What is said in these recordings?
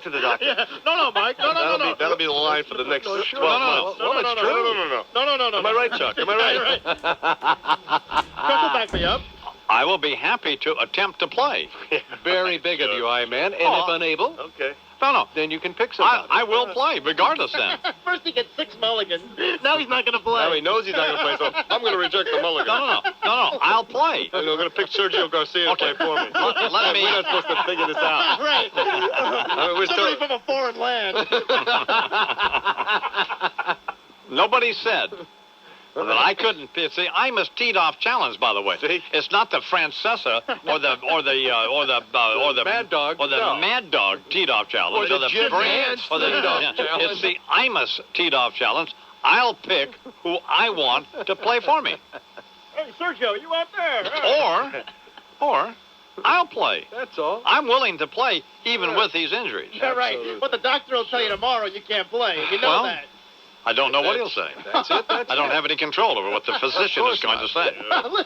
To the doctor. Yeah. No, Mike. No. That'll be the line for the next 12 months. No. Am I right, Chuck? Am I right? Chuck will back me up. I will be happy to attempt to play. Very big of you, I-Man. And if unable, okay. No. Then you can pick somebody. I will play, regardless then. First he gets 6 mulligans. Now he's not going to play. Now he knows he's not going to play, so I'm going to reject the mulligan. No. I'll play. I'm going to pick Sergio Garcia to play for me. Let me... We're not supposed to figure this out. Right. We're Somebody from a foreign land. Nobody said that I couldn't. See, Imus teed off challenge, by the way. See? It's not the Francesa or the Mad Dog. or the Mad Dog teed off challenge Or the Jim Nance teed off challenge. It's the Imus teed off challenge. I'll pick who I want to play for me. Hey, Sergio, you out there? Or I'll play. That's all. I'm willing to play even with these injuries. Yeah, right. But the doctor will tell you tomorrow you can't play. You know that. I don't know what he'll say. That's it. I don't have any control over what the physician is going to say.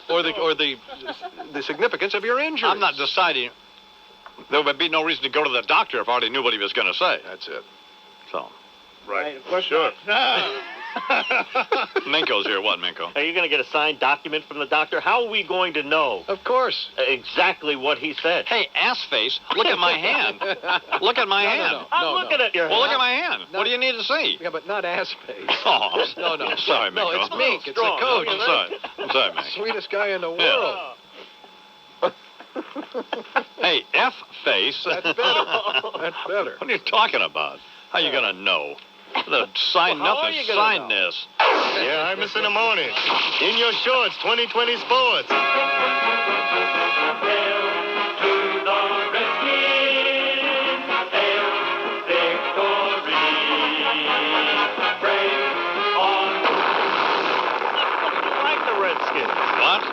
Or the significance of your injury. I'm not deciding. There would be no reason to go to the doctor if I already knew what he was going to say. That's it. So. Right. Of course Sure. Minko's here. What, Minko? Are you going to get a signed document from the doctor? How are we going to know Of course. exactly what he said? Hey, ass face, look at my hand. Look at my hand. I'm looking at your Well, look at hand. my hand. What do you need to see? Yeah, but not ass face. Oh, No. Sorry, Minko. No, it's Mink. It's the Strong. coach. I'm sorry, Mink. Sweetest guy in the Yeah. world. Hey, F face. That's better. That's better. What are you talking about? How are you going to know? The sign Well, how are nothing. you gonna Sign know? this. Yeah, Imus in the morning. In your shorts, 2020 sports.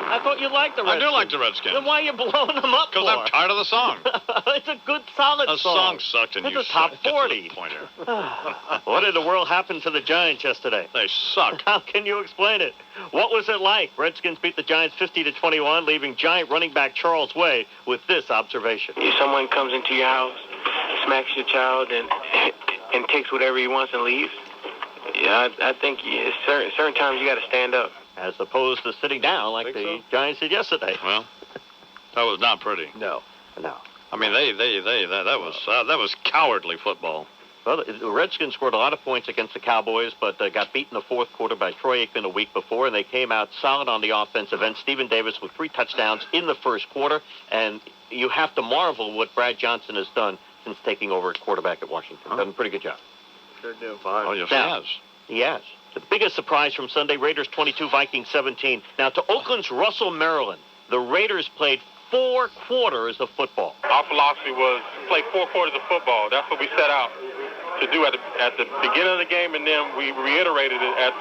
I thought you liked the I Redskins. do like the Redskins. Then why are you blowing them up Because for? I'm tired of the song. It's a good, solid The song sucked and It's you a top sucked. Get to 40. the point here. What in the world happened to the Giants yesterday? They suck. How can you explain it? What was it like? Redskins beat the Giants 50-21, leaving Giant running back Charles Way with this observation. If someone comes into your house, smacks your child, and takes whatever he wants and leaves, yeah, I think certain times you got to stand up. As opposed to sitting down like the Giants did yesterday. Well, that was not pretty. No. I mean, that was cowardly football. Well, the Redskins scored a lot of points against the Cowboys, but got beaten in the fourth quarter by Troy Aikman a week before, and they came out solid on the offensive end. Stephen Davis with 3 touchdowns in the first quarter, and you have to marvel what Brad Johnson has done since taking over at quarterback at Washington. Done a pretty good job. Sure do. Oh, yes, Now, he has. He has. The biggest surprise from Sunday, Raiders 22, Vikings 17. Now, to Oakland's Russell, Maryland, the Raiders played 4 quarters of football. Our philosophy was play 4 quarters of football. That's what we set out to do at the beginning of the game, and then we reiterated it at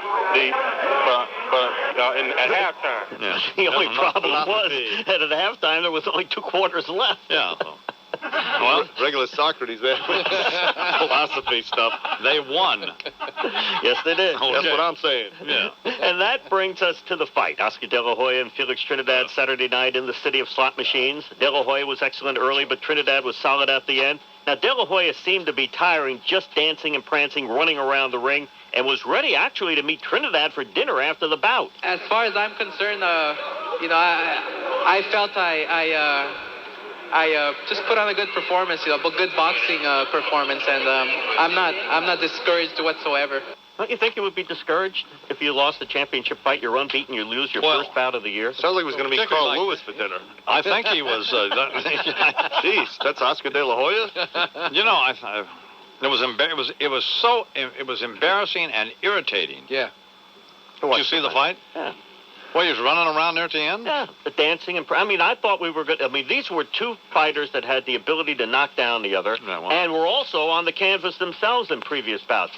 halftime. Yeah. The only problem was that at halftime there was only 2 quarters left. Yeah. Well, regular Socrates there. Philosophy stuff. They won. Yes, they did. That's what I'm saying. Yeah. And that brings us to the fight. Oscar De La Hoya and Felix Trinidad Saturday night in the city of slot machines. De La Hoya was excellent early, but Trinidad was solid at the end. Now, De La Hoya seemed to be tiring, just dancing and prancing, running around the ring, and was ready actually to meet Trinidad for dinner after the bout. As far as I'm concerned, I felt I just put on a good performance, a good boxing performance, and I'm not discouraged whatsoever. Don't you think you would be discouraged if you lost the championship fight? You're unbeaten, you lose your first bout of the year. Sounds like it was going to be Carl Lewis for dinner. I think he was. Jeez, that's Oscar De La Hoya. You know, it was embarrassing and irritating. Yeah. Did you see the fight? Yeah. Well, he was running around there at the end? Yeah, the dancing and I thought we were good. I mean, these were 2 fighters that had the ability to knock down the other, and were also on the canvas themselves in previous bouts,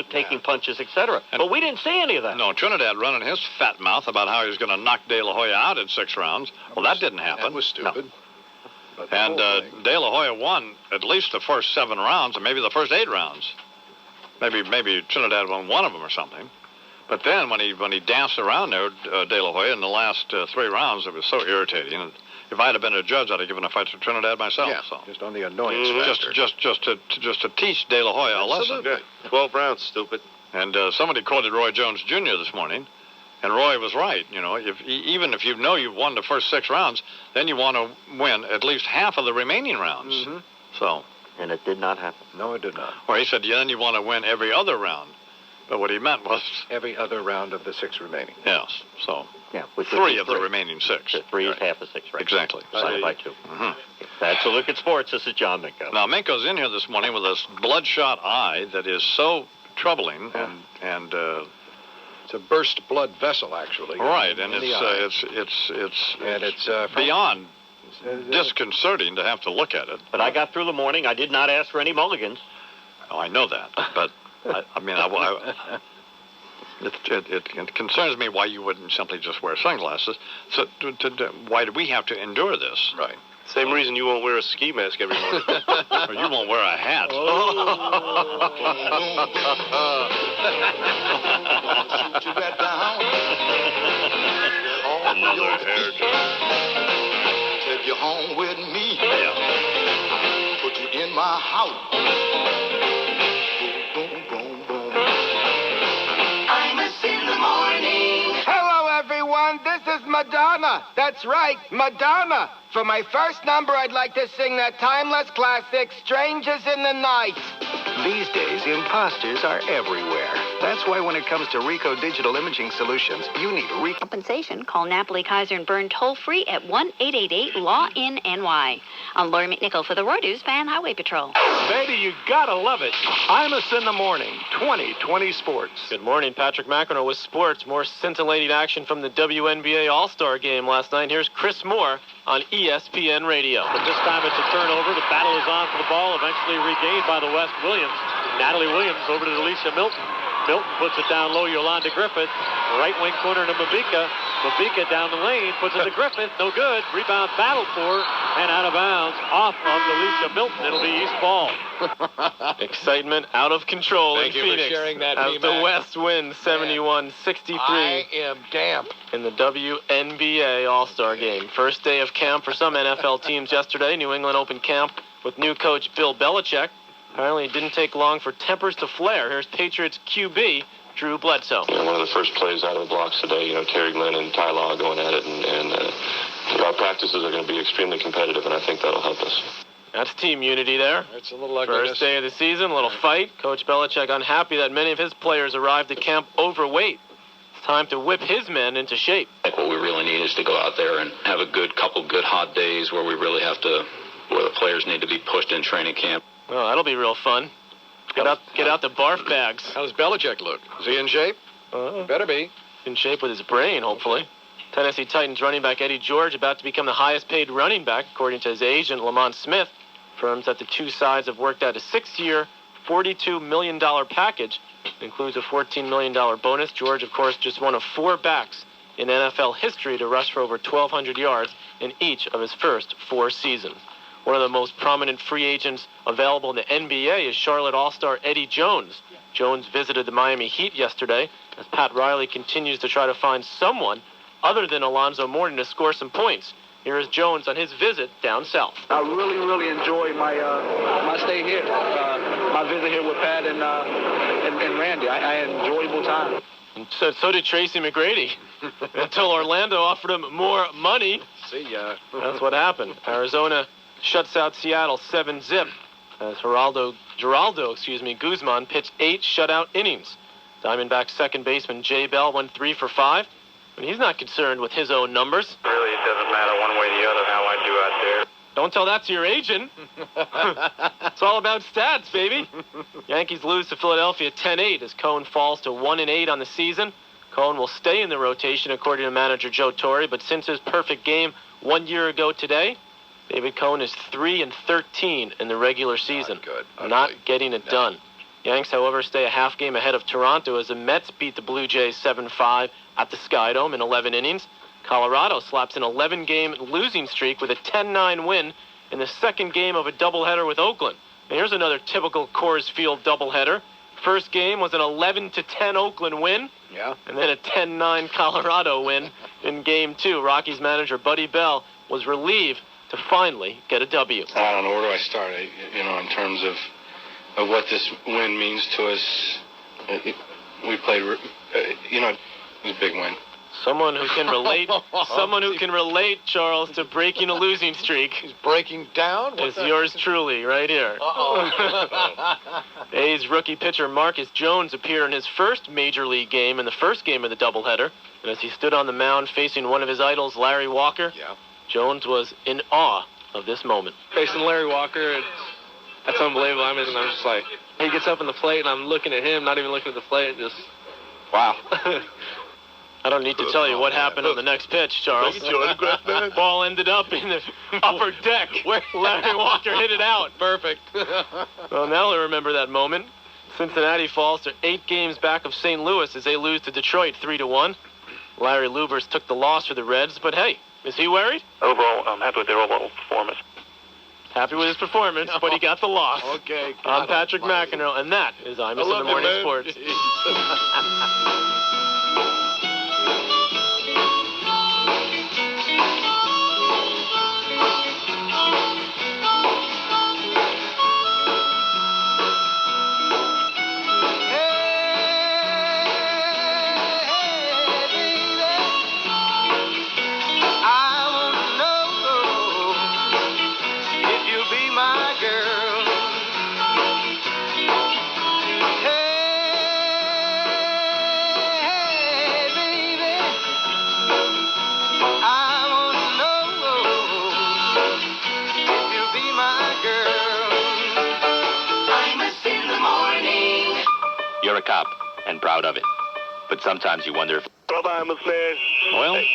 taking punches, etc. But we didn't see any of that. No, Trinidad running his fat mouth about how he was going to knock De La Hoya out in 6 rounds. Well, that didn't happen. That was stupid. No. And De La Hoya won at least the first 7 rounds, and maybe the first 8 rounds. Maybe Trinidad won 1 of them or something. But then when he danced around there, De La Hoya, in the last 3 rounds, it was so irritating. And if I'd have been a judge, I'd have given a fight to Trinidad myself. Yeah, so. just on the annoyance factor. Just to teach De La Hoya a lesson. Yeah. 12 rounds, stupid. And somebody quoted Roy Jones Jr. this morning, and Roy was right. You know, even if you know you've won the first 6 rounds, then you want to win at least half of the remaining rounds. Mm-hmm. So. And it did not happen. No, it did not. Well, he said, then you want to win every other round. But what he meant was... Every other round of the 6 remaining. Yes, so... Yeah, which 3 of the remaining 6. 3 is half of 6, right? Exactly. Divided by 2. Mm-hmm. That's a look at sports. This is John Minko. Now, Minko's in here this morning with this bloodshot eye that is so troubling, and it's a burst blood vessel, actually. Right, and it's beyond disconcerting to have to look at it. But I got through the morning. I did not ask for any mulligans. Oh, I know that, but it concerns me why you wouldn't simply just wear sunglasses. So why do we have to endure this? Right. Same reason you won't wear a ski mask every morning. Or you won't wear a hat. Shoot you back down. Another hair Take you home with me. Yeah. Put you in my house. Boom, boom, boom. Imus in the morning. Hello, everyone. This is Madonna. That's right, Madonna. For my first number, I'd like to sing that timeless classic, Strangers in the Night. These days, imposters are everywhere. That's why when it comes to Rico Digital Imaging Solutions, you need Rico. Compensation. Call Napoli, Kaiser, and Byrne toll-free at 1-888-LAW-IN-NY. I'm Lori McNichol for the Roydu's Fan Highway Patrol. Baby, you gotta love it. Imus in the morning, 2020 Sports. Good morning, Patrick McEnroe with sports. More scintillating action from the WNBA All-Star game last night. Here's Chris Moore on ESPN Radio. But this time it's a turnover. The battle is on for the ball, eventually regained by the West Williams. Natalie Williams over to Alicia Milton. Milton puts it down low, Yolanda Griffith. Right wing corner to Mabika. Mabika down the lane, puts it to Griffith. No good. Rebound battle for, and out of bounds. Off of Alicia Milton. It'll be East ball. Excitement out of control Thank in you Phoenix. for sharing that, as the West wins 71-63. I am damp. In the WNBA All-Star Game. First day of camp for some NFL teams yesterday. New England opened camp with new coach Bill Belichick. Apparently it didn't take long for tempers to flare. Here's Patriots QB Drew Bledsoe. One of the first plays out of the blocks today, Terry Glenn and Ty Law going at it, and our practices are going to be extremely competitive, and I think that'll help us. That's team unity there. It's a little ugliness. First day of the season, a little fight. Coach Belichick unhappy that many of his players arrived at camp overweight. It's time to whip his men into shape. I think what we really need is to go out there and have a couple good hot days where we really have to, where the players need to be pushed in training camp. Well, that'll be real fun. Get out the barf bags. How does Belichick look? Is he in shape? Better be. In shape with his brain, hopefully. Tennessee Titans running back Eddie George about to become the highest paid running back, according to his agent, Lamont Smith. Firms that the two sides have worked out a 6-year, $42 million package. It includes a $14 million bonus. George, of course, just one of 4 backs in NFL history to rush for over 1,200 yards in each of his first 4 seasons. One of the most prominent free agents available in the NBA is Charlotte All-Star Eddie Jones. Jones visited the Miami Heat yesterday as Pat Riley continues to try to find someone other than Alonzo Mourning to score some points. Here is Jones on his visit down south. I really enjoyed my stay here, my visit here with Pat and Randy. I had an enjoyable time. And so did Tracy McGrady until Orlando offered him more money. See ya. That's what happened. Arizona shuts out Seattle 7-0 as Geraldo Guzman pitched 8 shutout innings. Diamondbacks second baseman Jay Bell went 3 for 5, and he's not concerned with his own numbers. Really, it doesn't matter one way or the other how I do out there. Don't tell that to your agent. It's all about stats, baby. Yankees lose to Philadelphia 10-8 as Cone falls to 1-8 on the season. Cone will stay in the rotation according to manager Joe Torre, but since his perfect game 1 year ago today, David Cone is 3-13 in the regular season. Not getting it done. Yanks, however, stay a half game ahead of Toronto as the Mets beat the Blue Jays 7-5 at the Skydome in 11 innings. Colorado slaps an 11-game losing streak with a 10-9 win in the second game of a doubleheader with Oakland. And here's another typical Coors Field doubleheader. First game was an 11-10 Oakland win. Yeah. And then a 10-9 Colorado win in Game 2. Rockies manager Buddy Bell was relieved to finally get a W. I don't know, where do I start? In terms of what this win means to us. We played, it was a big win. Someone who can relate, Charles, to breaking a losing streak. He's breaking down? Is yours truly, right here. A's rookie pitcher Marcus Jones appeared in his first major league game in the first game of the doubleheader. And as he stood on the mound facing one of his idols, Larry Walker, Jones was in awe of this moment. Facing Larry Walker, that's unbelievable. I'm just like, he gets up in the plate, and I'm looking at him, not even looking at the plate, just, wow. I don't need to tell you what happened on the next pitch, Charles. Ball ended up in the upper deck where Larry Walker hit it out. Perfect. Well, now he'll remember that moment. Cincinnati falls to 8 games back of St. Louis as they lose to Detroit 3-1. Larry Lubers took the loss for the Reds, but hey, is he worried? Overall, I'm happy with their overall performance. Happy with his performance, but he got the loss. Okay. I'm Patrick McEnroe, and that is Imus in the Morning Sports. You're a cop, and proud of it. But sometimes you wonder if... Bye-bye, man. Well? Hey,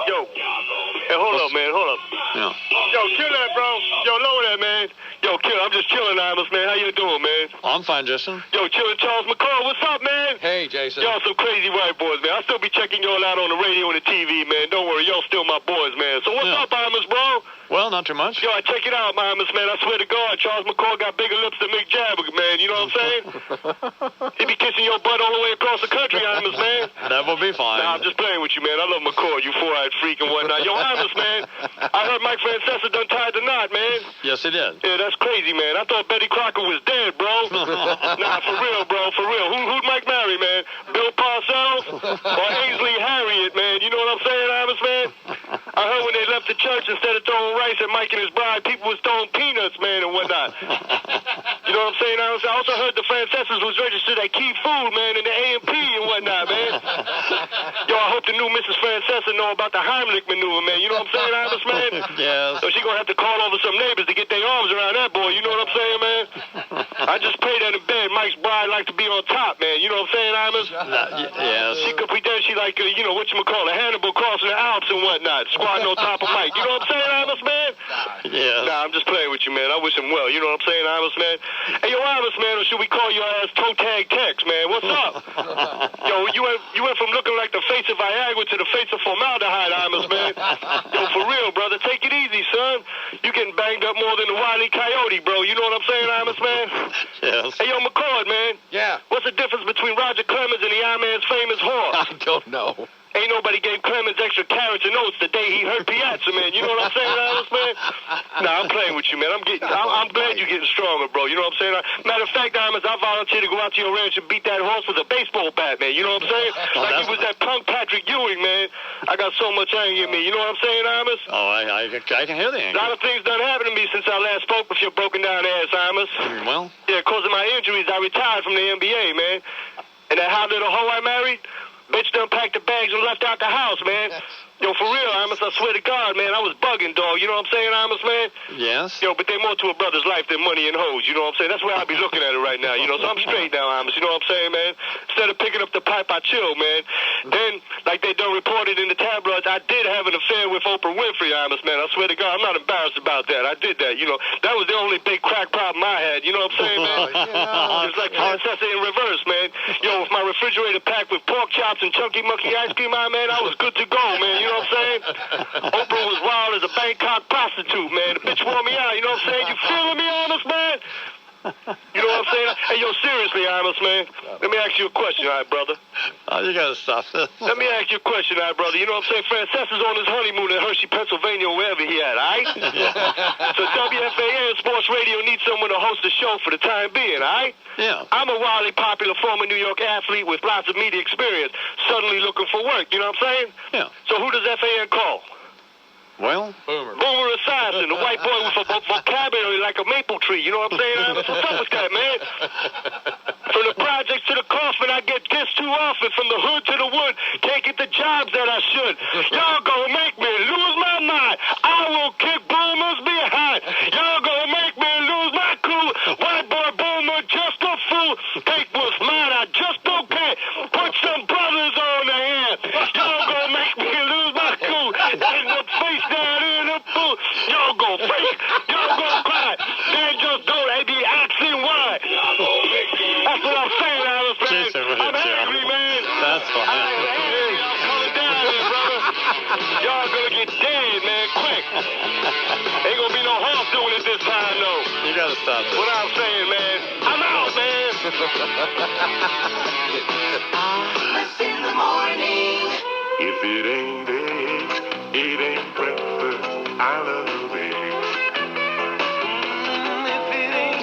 yo. Hey, hold up, man. Hold up. Yeah. Yo, kill that, bro. Yo, lower that, man. Yo, kill. I'm just chilling, Imus, man. How you doing, man? I'm fine, Justin. Yo, chilling Charles McCall. What's up, man? Hey, Jason. Y'all some crazy white boys, man. I still be checking y'all out on the radio and the TV, man. Don't worry. Y'all still my boys, man. So what's up, Imus, bro? Well, not too much. Yo, check it out, Imus, man. I swear to God, Charles McCall got bigger lips than Mick Jagger, man. You know what I'm saying? He be kissing your butt all the way across the country, Imus, man. That will be fine. Nah, I'm just playing with you, man. I love McCall, you four-eyed freak and whatnot. Yo, Imus, man. I heard Mike Francesa done tied the knot, man. Yes, he did. Yeah, that's crazy, man. I thought Betty Crocker was dead, bro. Nah, for real, bro, for real. Who'd Mike marry, man? Bill Parcells or Ainsley Harriet, man? You know what I'm saying, Imus, man? I heard when they left the church, instead of throwing rice at Mike and his bride, people was throwing peanuts, man, and whatnot. You know what I'm saying? I also heard the Francesas was registered at Key Food, man, in the A&P and whatnot, man. Yo, I hope the new Mrs. Francesa know about the Heimlich maneuver, man. You know what I'm saying, Imus, man? Yes. So she gonna have to call over some neighbors to get their arms around that boy. You know what I'm saying, man? I just pray that in bed Mike's bride like to be on top, man. You know what I'm saying, Imus? Yes. She could pretend she like, whatchamacallit, Hannibal crossing the Alps and whatnot, squatting on top of Mike. You know what I'm saying, Imus, man? Yes. Nah, I'm just playing with you, man. I wish him well. You know what I'm saying, Imus, man? Hey, yo, Imus, man, or should we call your ass Toe Tag Tex, man? What's up? Yo, you went from looking like the face of Viagra to the face of formaldehyde, Imus, man. Yo, for real, brother. Take it easy, son. You getting banged up more than the Wile E. Coyote, bro. You know what I'm saying, Imus, man? Yes. Hey, yo, McCord, man. Yeah. What's the difference between Roger Clemens and the I-Man's famous horse? I don't know. Ain't nobody gave Clemens extra carrots and oats the day he hurt Piazza, man. You know what I'm saying, Alice, man? Nah, I'm playing with you, man. I'm glad you're getting stronger, bro. You know what I'm saying? Matter of fact, Imus, I volunteer to go out to your ranch and beat that horse with a baseball bat, man. You know what I'm saying? Like he was that punk Patrick Ewing, man. I got so much anger in me. You know what I'm saying, Imus? Oh, I can hear the anger. A lot of things done happened to me since I last spoke with your broken down ass, Imus. Well? Yeah, because of my injuries, I retired from the NBA, man. And that hot little hoe I married, bitch done packed the bags and left out the house, man. Yo, for real, Imus, I swear to God, man, I was bugging, dog. You know what I'm saying, Imus, man? Yes. Yo, but they more to a brother's life than money and hoes. You know what I'm saying? That's where I be looking at it right now. You know, so I'm straight now, Imus. You know what I'm saying, man? Instead of picking up the pipe, I chill, man. Then, like they done reported in the tabloids, I did have an affair with Oprah Winfrey, Imus, man. I swear to God, I'm not embarrassed about that. I did that, you know. That was the only big crack problem I had. You know what I'm saying, man? It's like Francesa in reverse, man. Yo, with my refrigerator packed with pork chops and chunky monkey ice cream, man, I was good to go, man. You know what I'm saying? Oprah was wild as a Bangkok prostitute, man. The bitch wore me out, you know what I'm saying? You feeling me, Honest, man? You know what I'm saying, saying? Hey, yo, seriously, Imus, man. Let me ask you a question, all right, brother? Oh, you got to stop this. Let me ask you a question, all right, brother. You know what I'm saying? Francesa's on his honeymoon in Hershey, Pennsylvania, wherever he at, all right? So WFAN Sports Radio needs someone to host the show for the time being, all right? Yeah. I'm a wildly popular former New York athlete with lots of media experience, suddenly looking for work. You know what I'm saying? Yeah. So who does FAN call? Well, Boomer Esiason, the white boy with a vocabulary like a maple tree. You know what I'm saying? What's up with that, man? From the projects to the coffin, I get dissed too often. From the hood to the wood, can't get the jobs that I should. Y'all gonna make me lose my mind. I will kick boomers behind. Y'all gonna make me lose my cool. White boy boomer, just a fool. Take what's mine, I just don't care. Put some brothers on the hand. Y'all gonna make me lose my cool. In the face down in the fool. Y'all gonna fake. Y'all gonna cry. Man, just don't. They be asking why. That's what I'm saying, Alice, man. I'm angry, man. That's fine. I'm angry. Y'all calm down here, brother. Y'all gonna get dead, man, quick. Ain't gonna be no horse doing it this time, though. You got to stop this. What I'm saying, man. I'm out, man. In the morning. If it ain't eggs, it ain't breakfast. I love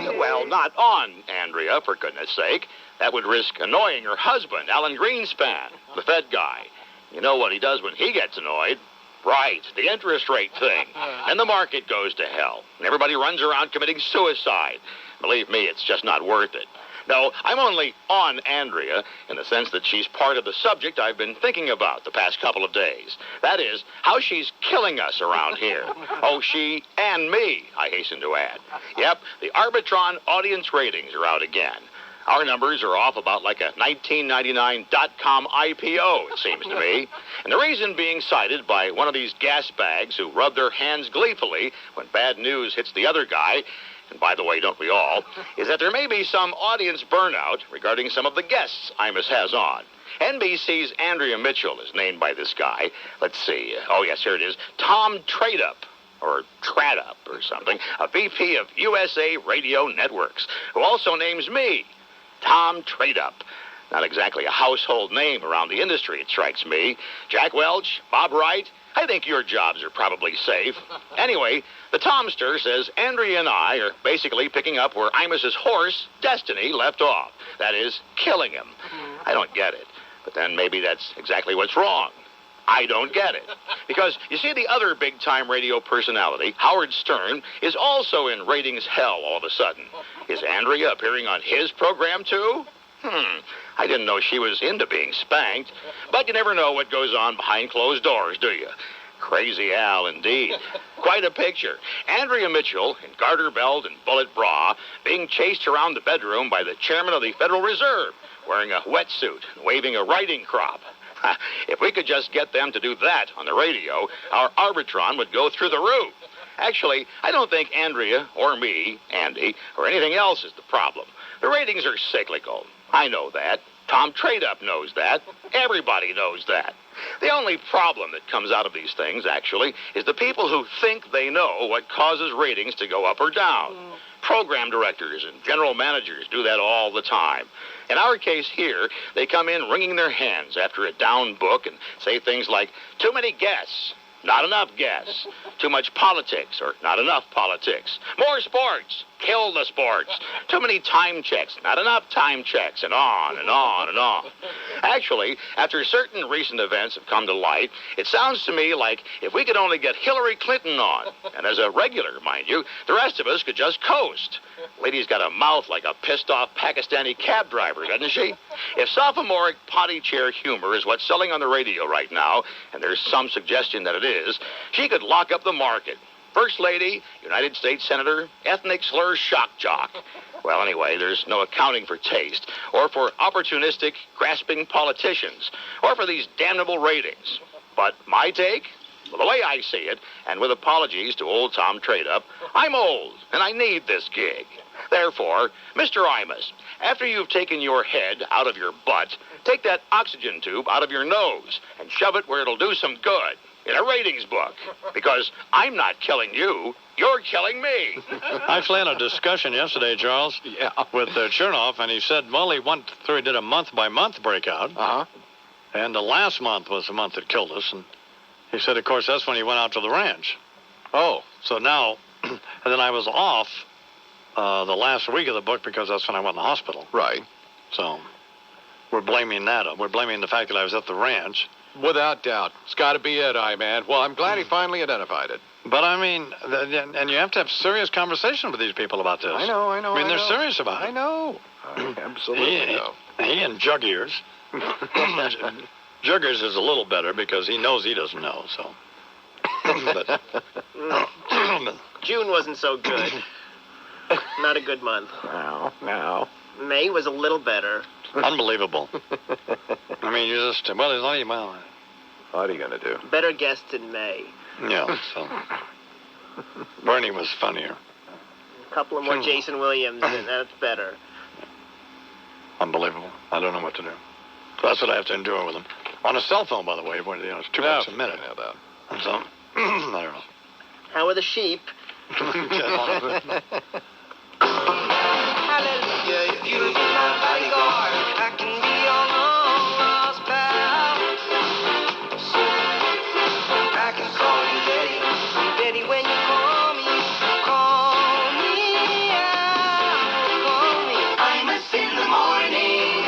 eggs. Well, not on, Andrea, for goodness sake. That would risk annoying her husband, Alan Greenspan, the Fed guy. You know what he does when he gets annoyed? Right, the interest rate thing. And the market goes to hell. And everybody runs around committing suicide. Believe me, it's just not worth it. No, I'm only on Andrea in the sense that she's part of the subject I've been thinking about the past couple of days. That is, how she's killing us around here. Oh, she and me, I hasten to add. Yep, the Arbitron audience ratings are out again. Our numbers are off about like a 1999 .com IPO, it seems to me. And the reason being cited by one of these gas bags who rub their hands gleefully when bad news hits the other guy, and by the way, don't we all, is that there may be some audience burnout regarding some of the guests Imus has on. NBC's Andrea Mitchell is named by this guy. Let's see. Oh, yes, here it is. Tom Tradup, or Tradup or something, a VP of USA Radio Networks, who also names me, Tom Tradup. Not exactly a household name around the industry, it strikes me. Jack Welch, Bob Wright, I think your jobs are probably safe. Anyway, the Tomster says Andrea and I are basically picking up where Imus's horse, Destiny, left off. That is, killing him. I don't get it. But then maybe that's exactly what's wrong. I don't get it. Because, you see, the other big-time radio personality, Howard Stern, is also in ratings hell all of a sudden. Is Andrea appearing on his program, too? I didn't know she was into being spanked. But you never know what goes on behind closed doors, do you? Crazy Al, indeed. Quite a picture. Andrea Mitchell, in garter belt and bullet bra, being chased around the bedroom by the chairman of the Federal Reserve, wearing a wetsuit and waving a riding crop. If we could just get them to do that on the radio, our Arbitron would go through the roof. Actually, I don't think Andrea or me, Andy, or anything else is the problem. The ratings are cyclical. I know that. Tom Tradup knows that. Everybody knows that. The only problem that comes out of these things, actually, is the people who think they know what causes ratings to go up or down. Program directors and general managers do that all the time. In our case here, they come in wringing their hands after a down book and say things like, too many guests, not enough guests, too much politics or not enough politics, more sports, kill the sports, too many time checks, not enough time checks, and on and on and on. Actually, after certain recent events have come to light, it sounds to me like if we could only get Hillary Clinton on, and as a regular, mind you, the rest of us could just coast. Lady's got a mouth like a pissed-off Pakistani cab driver, doesn't she? If sophomoric potty chair humor is what's selling on the radio right now, and there's some suggestion that it is, she could lock up the market. First Lady, United States Senator, ethnic slur shock jock. Well, anyway, there's no accounting for taste, or for opportunistic, grasping politicians, or for these damnable ratings. But my take? Well, the way I see it, and with apologies to old Tom Tradup, I'm old, and I need this gig. Therefore, Mr. Imus, after you've taken your head out of your butt, take that oxygen tube out of your nose and shove it where it'll do some good. in a ratings book. Because I'm not killing you, you're killing me. I actually had a discussion yesterday, Charles, with Chernoff, and he said, well, he went through, he did a month-by-month breakout. Uh-huh. And the last month was the month that killed us. And he said, of course, that's when he went out to the ranch. Oh. So now, and then I was off the last week of the book because that's when I went in the hospital. Right. So we're blaming that. We're blaming the fact that I was at the ranch. Without doubt. It's got to be it, I-Man. Well, I'm glad he finally identified it. But, I mean, and you have to have serious conversation with these people about this. I know. I mean, they're serious about it. I know. I absolutely know. He and Jug Ears. Jug Ears is a little better because he knows he doesn't know, so. But, June wasn't so good. Not a good month. No. May was a little better. Unbelievable. I mean, you just, well, there's not even, well. What are you going to do? Better guests in May. Yeah, so. Bernie was funnier. A couple of more Jason Williams, and that's better. Unbelievable. I don't know what to do. So that's what I have to endure with him. On a cell phone, by the way, when, it's $2 a minute. I know that. And so, I don't know. How are the sheep? Hallelujah, if you be my bodyguard, I can be your long lost pal. I can call you Daddy, Daddy, when you call me out, call me. Imus in the morning.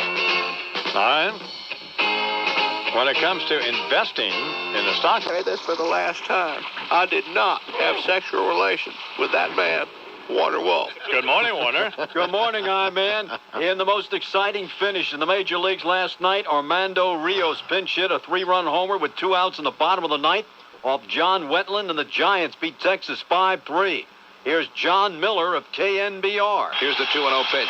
All right. When it comes to investing in the stock... Say this for the last time. I did not have sexual relations with that man, Warner Wolf. Good morning, Warner. Good morning, I-Man. In the most exciting finish in the major leagues last night, Armando Rios pinch hit a 3-run homer with 2 outs in the bottom of the ninth off John Wetland, and the Giants beat Texas 5-3. Here's John Miller of KNBR. Here's the 2-0 pitch.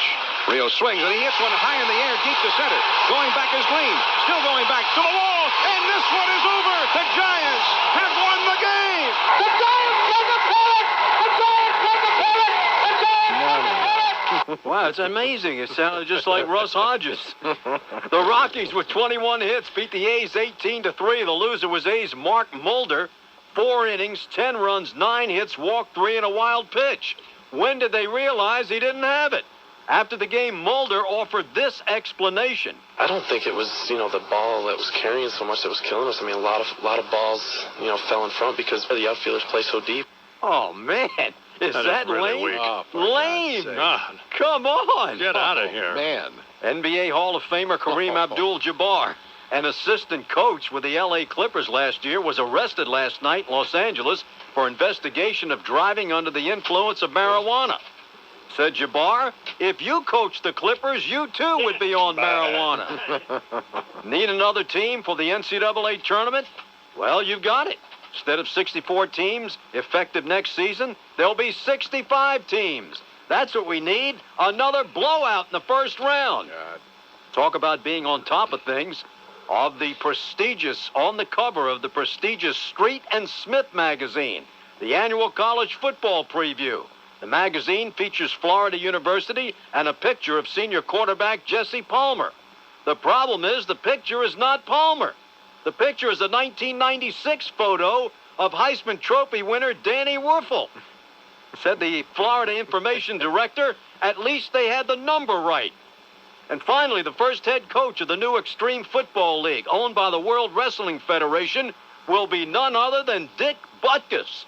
Rio swings, and he hits one high in the air, deep to center. Going back is Green. Still going back to the wall. And this one is over. The Giants have won the game. The Giants won the pennant. The Giants won the pennant. The Giants won the pennant. Wow, it's amazing. It sounded just like Russ Hodges. The Rockies with 21 hits beat the A's 18-3. The loser was A's Mark Mulder. 4 innings, 10 runs, 9 hits, walked 3 and a wild pitch. When did they realize he didn't have it? After the game, Mulder offered this explanation. I don't think it was, the ball that was carrying so much that was killing us. I mean, a lot of balls, fell in front because the outfielders play so deep. Oh, man. Is that really lame? weak. Oh, lame. God. Come on. Get out of here. Man. NBA Hall of Famer Kareem Abdul-Jabbar, an assistant coach with the L.A. Clippers last year, was arrested last night in Los Angeles for investigation of driving under the influence of marijuana. Said Jabbar, if you coached the Clippers, you too would be on marijuana. Need another team for the NCAA tournament? Well, you've got it. Instead of 64 teams effective next season, there'll be 65 teams. That's what we need, another blowout in the first round. God. Talk about being on top of things. On the cover of the prestigious Street and Smith magazine, the annual college football preview. The magazine features Florida University and a picture of senior quarterback Jesse Palmer. The problem is the picture is not Palmer. The picture is a 1996 photo of Heisman Trophy winner Danny Werfel. Said the Florida information director, at least they had the number right. And finally, the first head coach of the new Extreme Football League, owned by the World Wrestling Federation, will be none other than Dick Butkus.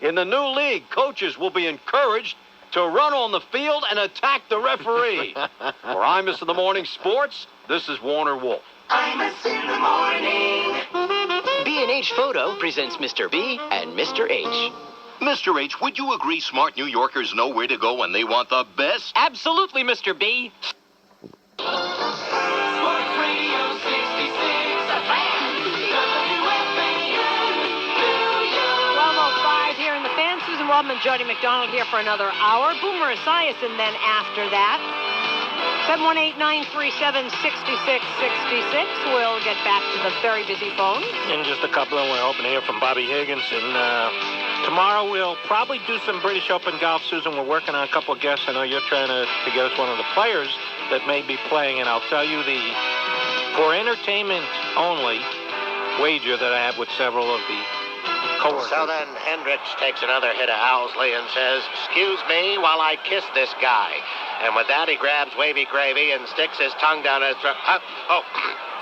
In the new league, coaches will be encouraged to run on the field and attack the referee. For Imus in the Morning Sports, this is Warner Wolf. Imus in the morning. B&H Photo presents Mr. B and Mr. H. Mr. H, would you agree smart New Yorkers know where to go when they want the best? Absolutely, Mr. B. Sports Radio 66, a fan. WFAN, New York. 12:05 here in the fan. Susan Waldman, Jody McDonald here for another hour. Boomer Esiason then after that. 718-937-6666. We'll get back to the very busy phones. In just a couple, and we're hoping to hear from Bobby Higgins. And tomorrow we'll probably do some British Open golf, Susan. We're working on a couple of guests. I know you're trying to get us one of the players that may be playing. And I'll tell you for entertainment only wager that I have with several of the coworkers. So then Hendricks takes another hit of Owsley and says, "Excuse me while I kiss this guy." And with that, he grabs Wavy Gravy and sticks his tongue down his throat.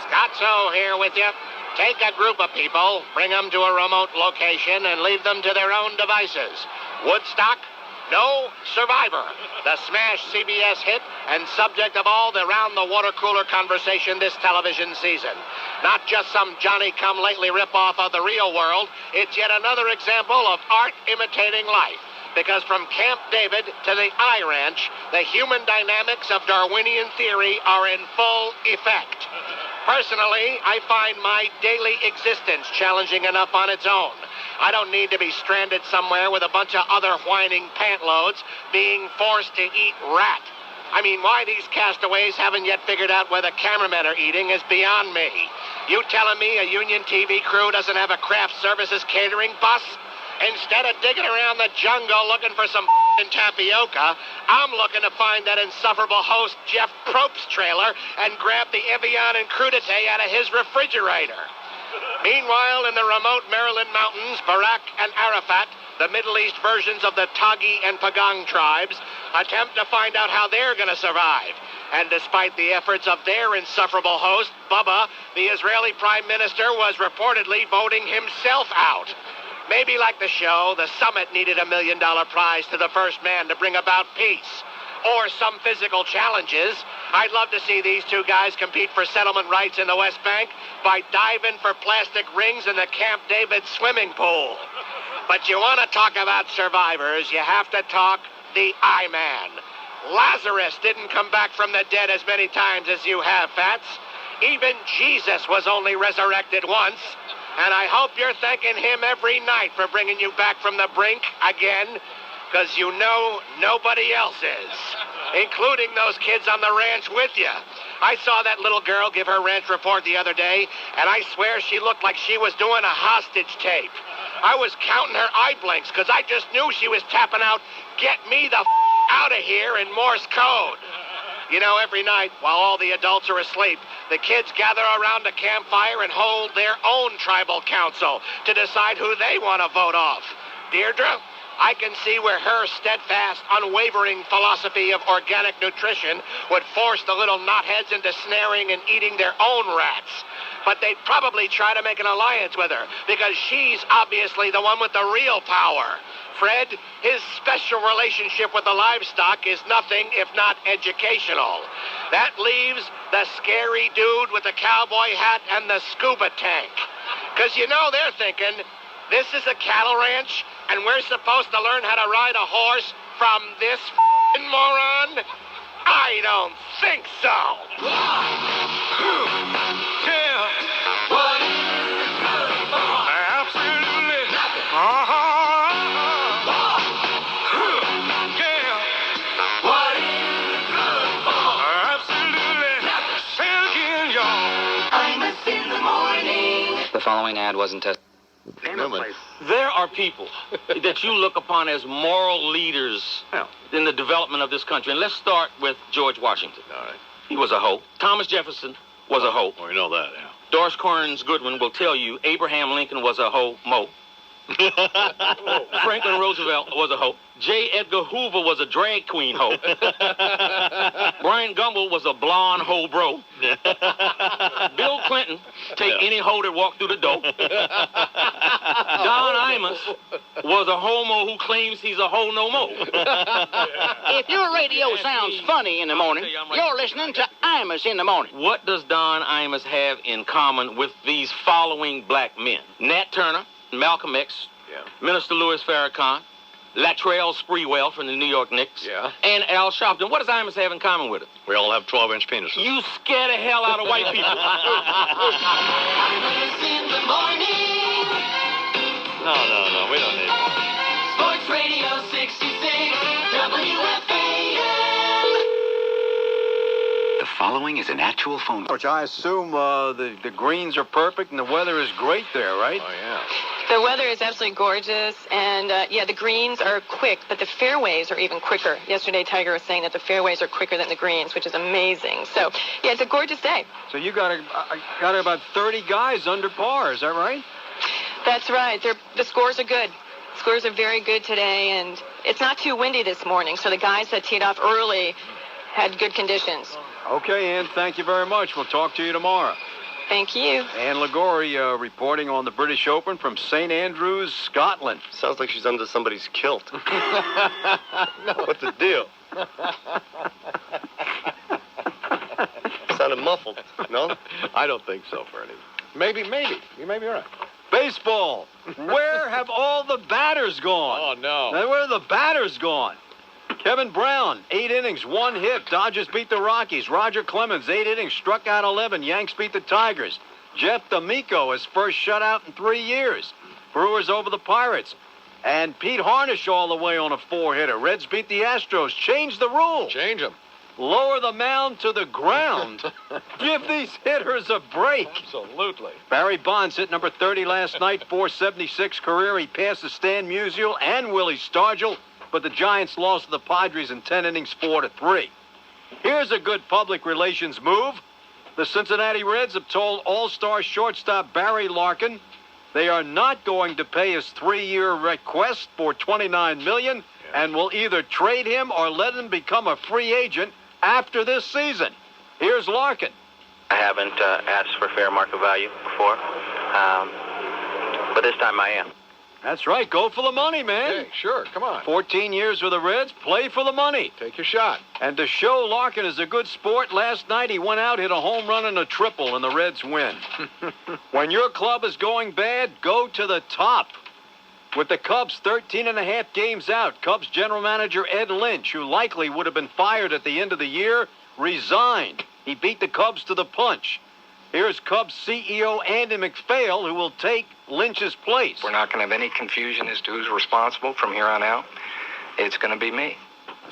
Scotso here with you. Take a group of people, bring them to a remote location, and leave them to their own devices. Woodstock, no Survivor. The smash CBS hit and subject of all the round-the-water-cooler conversation this television season. Not just some Johnny-come-lately ripoff of the real world. It's yet another example of art imitating life. Because from Camp David to the I Ranch, the human dynamics of Darwinian theory are in full effect. Personally, I find my daily existence challenging enough on its own. I don't need to be stranded somewhere with a bunch of other whining pantloads being forced to eat rat. I mean, why these castaways haven't yet figured out where the cameramen are eating is beyond me. You telling me a union TV crew doesn't have a craft services catering bus? Instead of digging around the jungle looking for some tapioca, I'm looking to find that insufferable host Jeff Probst's trailer and grab the Evian and crudité out of his refrigerator. Meanwhile, in the remote Maryland mountains, Barak and Arafat, the Middle East versions of the Tagi and Pagang tribes, attempt to find out how they're going to survive. And despite the efforts of their insufferable host, Bubba, the Israeli prime minister was reportedly voting himself out. Maybe like the show, the summit needed $1 million prize to the first man to bring about peace. Or some physical challenges. I'd love to see these two guys compete for settlement rights in the West Bank by diving for plastic rings in the Camp David swimming pool. But you want to talk about survivors, you have to talk the I-Man. Lazarus didn't come back from the dead as many times as you have, Fats. Even Jesus was only resurrected once. And I hope you're thanking him every night for bringing you back from the brink again, because you know nobody else is, including those kids on the ranch with you. I saw that little girl give her ranch report the other day, and I swear she looked like she was doing a hostage tape. I was counting her eye blinks, because I just knew she was tapping out, "Get me the out of here" in Morse code. You know, every night, while all the adults are asleep, the kids gather around a campfire and hold their own tribal council to decide who they want to vote off. Deirdre, I can see where her steadfast, unwavering philosophy of organic nutrition would force the little knotheads into snaring and eating their own rats. But they'd probably try to make an alliance with her, because she's obviously the one with the real power. Fred, his special relationship with the livestock is nothing if not educational. That leaves the scary dude with the cowboy hat and the scuba tank. Because you know they're thinking, this is a cattle ranch, and we're supposed to learn how to ride a horse from this moron? I don't think so. Yeah. What is it good for? Absolutely nothing. Yeah. What is it good for? Absolutely nothing. Say it again, y'all. Imus in the morning. The following ad wasn't tested. There are people that you look upon as moral leaders in the development of this country. And let's start with George Washington. All right. He was a hoe. Thomas Jefferson was a hoe. Well, we know that, yeah. Doris Kearns Goodwin will tell you Abraham Lincoln was a hoe-mo. Franklin Roosevelt was a hoe. J. Edgar Hoover was a drag queen hoe. Brian Gumbel was a blonde hoe bro. Bill Clinton take any hoe that walked through the door. Don Imus was a homo who claims he's a hoe no more. If your radio sounds funny in the morning, you're listening to Imus in the morning. What does Don Imus have in common with these following black men? Nat Turner, Malcolm X, Minister Louis Farrakhan, Latrell Sprewell from the New York Knicks, and Al Sharpton. What does Imus have in common with it? We all have 12-inch penises. You scare the hell out of white people. Imus in the morning. No, we don't need that. Sports Radio 66, WFAN. The following is an actual phone. Which I assume the greens are perfect and the weather is great there, right? Oh, yeah. The weather is absolutely gorgeous, and the greens are quick, but the fairways are even quicker. Yesterday, Tiger was saying that the fairways are quicker than the greens, which is amazing. So, yeah, it's a gorgeous day. So you got about 30 guys under par, is that right? That's right. The scores are good. Scores are very good today, and it's not too windy this morning, so the guys that teed off early had good conditions. Okay, Ann, thank you very much. We'll talk to you tomorrow. Thank you. Ann Liguori reporting on the British Open from St. Andrews, Scotland. Sounds like she's under somebody's kilt. No. What's the deal? Sounded muffled, no? I don't think so, Fernie. Maybe. You may be right. Baseball. Where have all the batters gone? Oh, no. Now, where are the batters gone? Kevin Brown, 8 innings, 1 hit. Dodgers beat the Rockies. Roger Clemens, 8 innings, struck out 11. Yanks beat the Tigers. Jeff D'Amico, his first shutout in 3 years. Brewers over the Pirates. And Pete Harnish all the way on a 4-hitter. Reds beat the Astros. Change the rule. Change them. Lower the mound to the ground. Give these hitters a break. Absolutely. Barry Bonds hit number 30 last night, 476 career. He passes Stan Musial and Willie Stargell, but the Giants lost to the Padres in 10 innings, 4-3. Here's a good public relations move. The Cincinnati Reds have told All-Star shortstop Barry Larkin they are not going to pay his 3-year request for $29 million and will either trade him or let him become a free agent after this season. Here's Larkin. I haven't asked for fair market value before, but this time I am. That's right. Go for the money, man. Hey, sure. Come on. 14 years with the Reds. Play for the money. Take your shot. And to show Larkin is a good sport, last night he went out, hit a home run and a triple, and the Reds win. When your club is going bad, go to the top. With the Cubs 13.5 games out, Cubs general manager Ed Lynch, who likely would have been fired at the end of the year, resigned. He beat the Cubs to the punch. Here's Cubs CEO Andy McPhail, who will take Lynch's place. We're not going to have any confusion as to who's responsible from here on out. It's going to be me.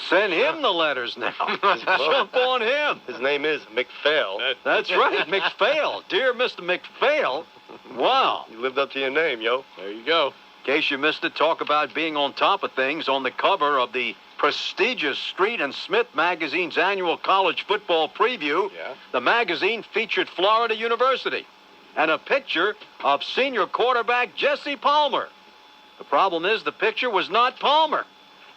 Send him the letters now. Jump on him. His name is McPhail. That's right, McPhail. Dear Mr. McPhail. Wow. You lived up to your name, yo. There you go. In case you missed it, talk about being on top of things on the cover of the prestigious Street and Smith magazine's annual college football preview. Yeah. The magazine featured Florida University and a picture of senior quarterback Jesse Palmer. The problem is the picture was not Palmer.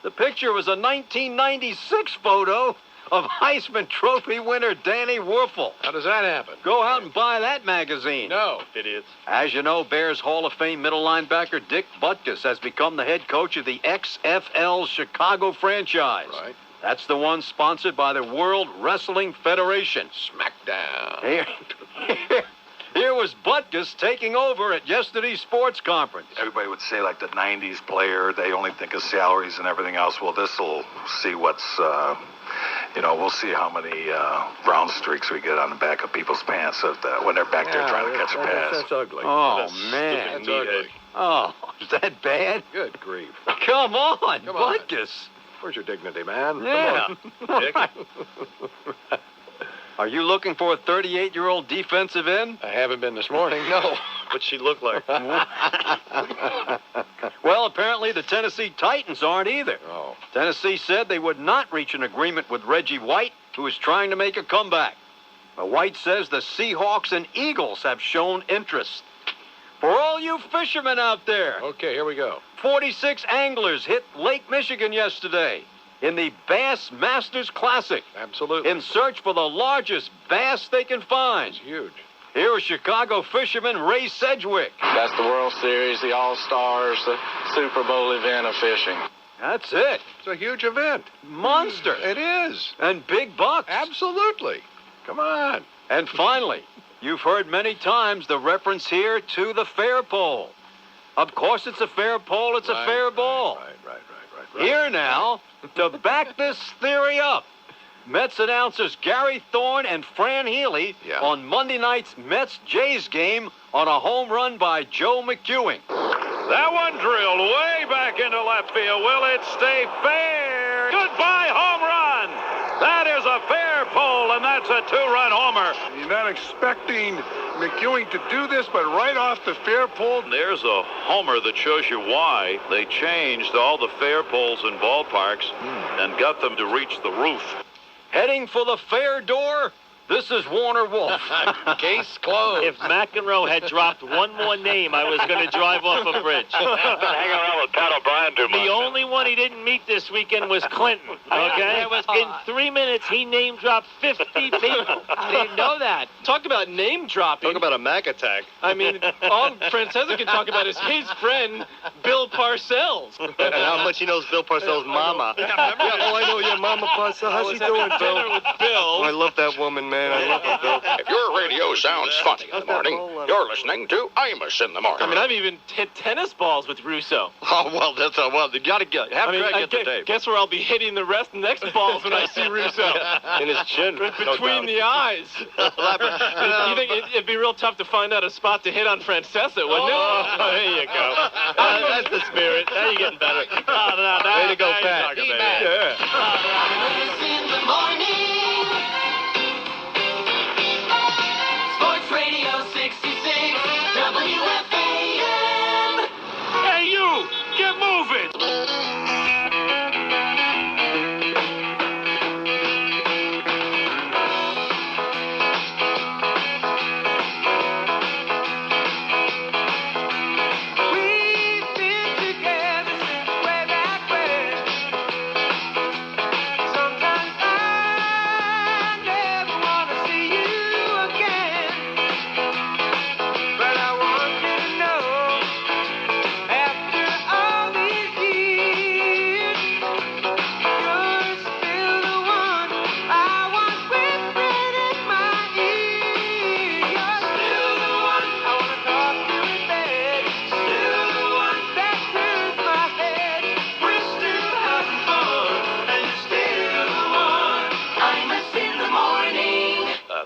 The picture was a 1996 photo of Heisman Trophy winner Danny Werfel. How does that happen? Go out and buy that magazine. No, idiots. As you know, Bears Hall of Fame middle linebacker Dick Butkus has become the head coach of the XFL Chicago franchise. Right. That's the one sponsored by the World Wrestling Federation. Smackdown. Here was Butkus taking over at yesterday's sports conference. Everybody would say, like, the 90s player, they only think of salaries and everything else. Well, this will see what's, we'll see how many brown streaks we get on the back of people's pants when they're back there trying to catch a pass. That's ugly. Oh, man. That's ugly. Oh, is that bad? Good grief. Come on, Butkus. Where's your dignity, man? Yeah. Come on, Dick. Are you looking for a 38-year-old defensive end? I haven't been this morning, no. What's she look like? Well, apparently the Tennessee Titans aren't either. Oh. Tennessee said they would not reach an agreement with Reggie White, who is trying to make a comeback. But White says the Seahawks and Eagles have shown interest. For all you fishermen out there. Okay, here we go. 46 anglers hit Lake Michigan yesterday in the Bass Masters Classic. Absolutely. In search for the largest bass they can find. It's huge. Here is Chicago fisherman Ray Sedgwick. That's the World Series, the All-Stars, the Super Bowl event of fishing. That's it. It's a huge event. Monster. It is. And big bucks. Absolutely. Come on. And finally, you've heard many times the reference here to the fair pole. Of course it's a fair pole, it's a fair ball. Right. Here now, to back this theory up, Mets announcers Gary Thorne and Fran Healy on Monday night's Mets-Jays game on a home run by Joe McEwing. That one drilled way back into left field. Will it stay fair? Goodbye, home run. That is a fair pole, and that's a 2-run homer. You're not expecting McEwing to do this, but right off the fair pole. There's a homer that shows you why they changed all the fair poles in ballparks and got them to reach the roof. Heading for the fair door, This is Warner Wolf. Case closed. If McEnroe had dropped one more name, I was going to drive off a bridge. Hang around with Pat O'Brien too much. The only one he didn't meet this weekend was Clinton, okay? In 3 minutes, he name-dropped 50 people. I didn't know that. Talk about name-dropping. Talk about a Mac attack. I mean, all Francesa can talk about is his friend, Bill Parcells. And how much he knows Bill Parcells' mama. I know your mama, Parcells. How's she doing, Bill? With Bill. I love that woman, man. I love her, Bill. If your radio sounds funny in the morning, you're listening to Imus in the morning. I mean, I've even hit tennis balls with Russo. Oh, well, that's you got to have Greg get the tape. Guess where I'll be hitting the next balls when I see Russo? In his chin. Between the eyes. You think it'd be real tough to find out a spot to hit on Francesa, wouldn't it? Oh, there you go. That's the spirit. Now you're getting better. Way to go, Pat. Yeah. In the morning. Sports Radio 66, WFAN. Hey, you! Get moving!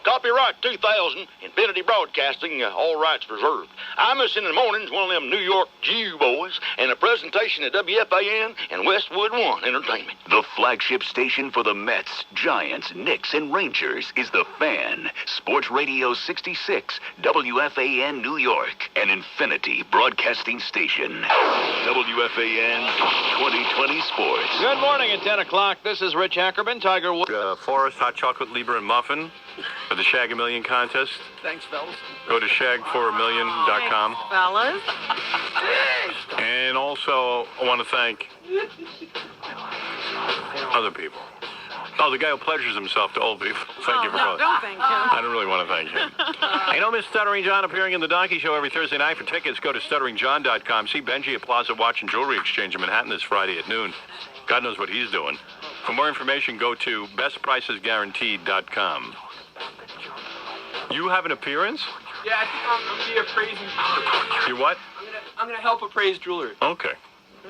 Copyright 2000, Infinity Broadcasting, all rights reserved. Imus in the morning's one of them New York Jew boys, and a presentation at WFAN and Westwood One Entertainment. The flagship station for the Mets, Giants, Knicks, and Rangers is The Fan. Sports Radio 66, WFAN New York, an Infinity Broadcasting station. WFAN 2020 Sports. Good morning at 10 o'clock. This is Rich Ackerman, Tiger Woods. Forrest Hot Chocolate Libra and Muffin for the Shag a Million contest. Thanks, fellas. Go to shagforamillion.com. Fellas. And also, I want to thank other people. Oh, the guy who pleasures himself to old people. Thank you for both. Don't thank him. I don't really want to thank him. I know Miss Stuttering John appearing in the Donkey Show every Thursday night. For tickets, go to stutteringjohn.com. See Benji at Plaza Watch and Jewelry Exchange in Manhattan this Friday at noon. God knows what he's doing. For more information, go to bestpricesguaranteed.com. You have an appearance? Yeah, I think I'm going to be appraising jewelry. You what? I'm going to help appraise jewelry. Okay.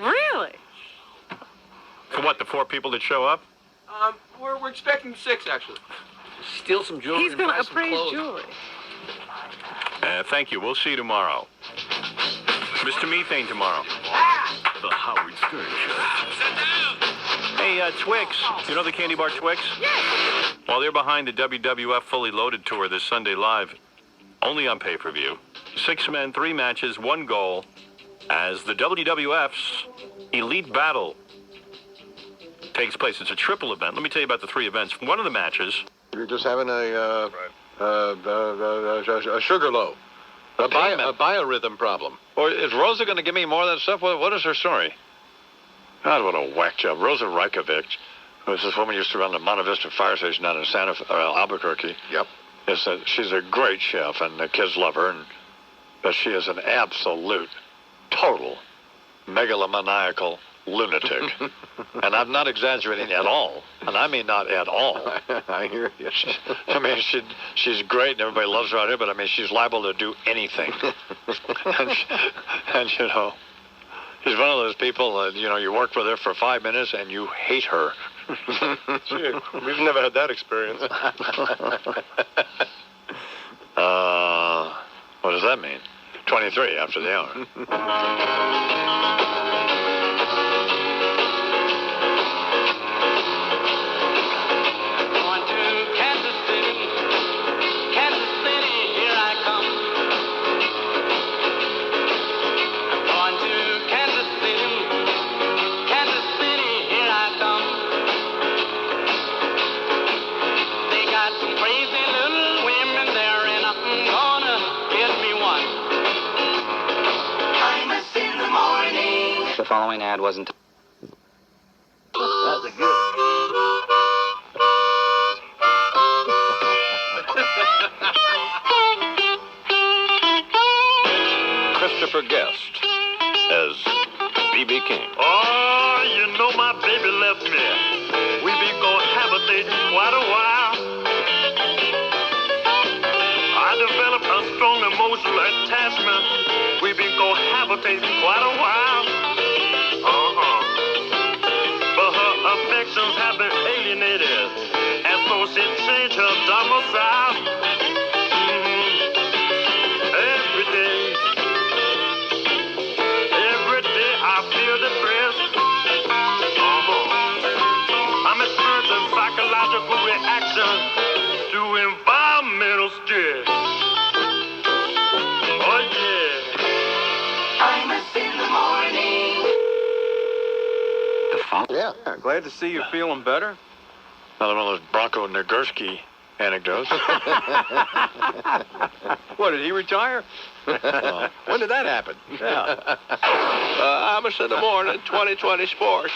Really? For what, the 4 people that show up? We're expecting 6, actually. Steal some jewelry. He's going to appraise jewelry. Thank you. We'll see you tomorrow. Mr. Methane tomorrow. The Howard Stern Show. Hey, Twix. You know the candy bar Twix? Yes. Well, they're behind the WWF Fully Loaded Tour this Sunday live, only on pay-per-view. 6 men, 3 matches, 1 goal, as the WWF's Elite Battle takes place. It's a triple event. Let me tell you about the 3 events. One of the matches... You're just having a sugar low. A biorhythm problem. Or is Rosa going to give me more of that stuff? What is her story? God, what a whack job. Rosa Reikovich, who's this woman used to run the Monte Vista Fire Station down in Albuquerque. Yep. She's a great chef, and the kids love her. But she is an absolute, total, megalomaniacal lunatic. And I'm not exaggerating at all. And I mean not at all. I hear you. She's great, and everybody loves her out here, but, she's liable to do anything. and you know... She's one of those people, you work with her for 5 minutes and you hate her. Gee, we've never had that experience. What does that mean? 23 after the hour. Crazy following ad wasn't... That's a good. Christopher Guest as B.B. King. Oh, you know my baby left me. We been cohabitating quite a while. I developed a strong emotional attachment. We've been cohabitating quite a while. But her affections have been alienated, and so she changed her domicile. Every day I feel depressed. I'm experiencing psychological reaction to environmental stress. Oh yeah. Imus in the morning. Yeah, glad to see you feeling better. Another one of those Bronco Nagurski anecdotes. What, did he retire? When did that happen? Yeah. Imus in the morning, 2020 sports.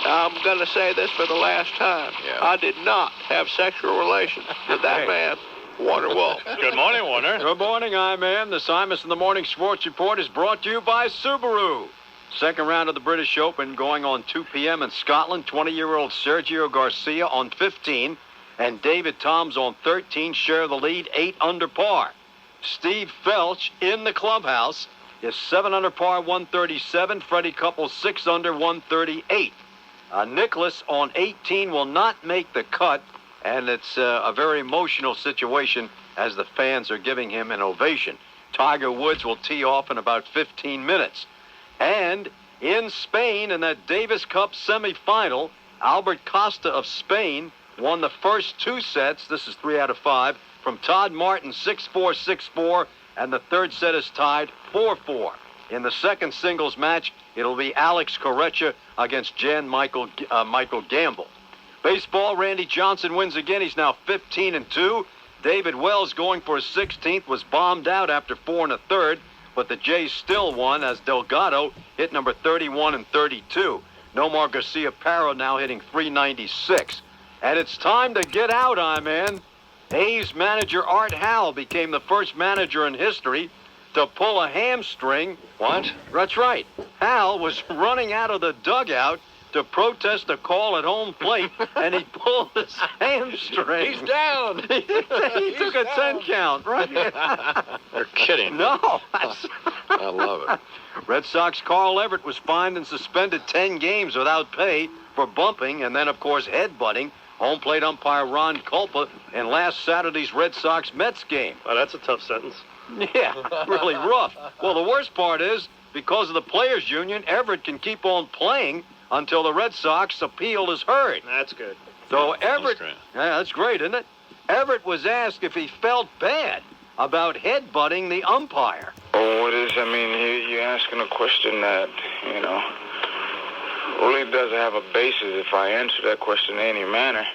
I'm going to say this for the last time. Yeah. I did not have sexual relations with that man, Warner Wolf. Good morning, Warner. Good morning, I-Man. The Imus in the Morning Sports Report is brought to you by Subaru. Second round of the British Open going on 2 p.m. in Scotland. 20-year-old Sergio Garcia on 15 and David Toms on 13 share the lead, 8 under par. Steve Felch in the clubhouse is 7 under par, 137. Freddie Couples 6 under, 138. Nicholas on 18 will not make the cut, and it's a very emotional situation as the fans are giving him an ovation. Tiger Woods will tee off in about 15 minutes. And in Spain, in that Davis Cup semifinal, Albert Costa of Spain won the first 2 sets. This is 3 out of 5 from Todd Martin, 6-4, 6-4, and the third set is tied 4-4. In the second singles match, it'll be Alex Corretja against Michael Gamble. Baseball, Randy Johnson wins again. He's now 15-2. David Wells, going for his 16th, was bombed out after 4 1/3. But the Jays still won as Delgado hit number 31 and 32. Nomar Garcia-Parra now hitting 396. And it's time to get out, I-Man. A's manager Art Howell became the first manager in history to pull a hamstring. What? That's right. Hal was running out of the dugout to protest a call at home plate, and he pulled his hamstring. He's down. He took a 10 count, right? You're kidding. No. I love it. Red Sox Carl Everett was fined and suspended 10 games without pay for bumping and then, of course, headbutting home plate umpire Ron Culpa in last Saturday's Red Sox-Mets game. Oh, that's a tough sentence. Yeah, really rough. Well, the worst part is, because of the Players Union, Everett can keep on playing until the Red Sox appeal is heard. That's good. So Everett, that's great, isn't it? Everett was asked if he felt bad about headbutting the umpire. Oh, it is. I mean, you're asking a question that, really doesn't have a basis. If I answer that question in any manner,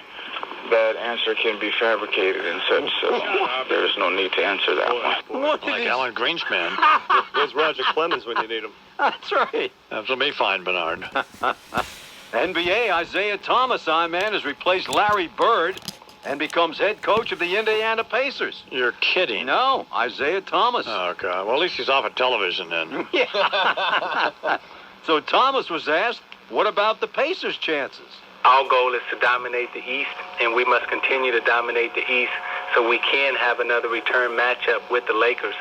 that answer can be fabricated and such, so there is no need to answer that one. Like Alan Greenspan. There's Roger Clemens when you need him. That's right. That's what me fine, Bernard. NBA Isaiah Thomas, I-Man, has replaced Larry Bird and becomes head coach of the Indiana Pacers. You're kidding. No, Isaiah Thomas. Oh, God. Well, at least he's off of television then. Yeah. So Thomas was asked, what about the Pacers' chances? Our goal is to dominate the East, and we must continue to dominate the East so we can have another return matchup with the Lakers.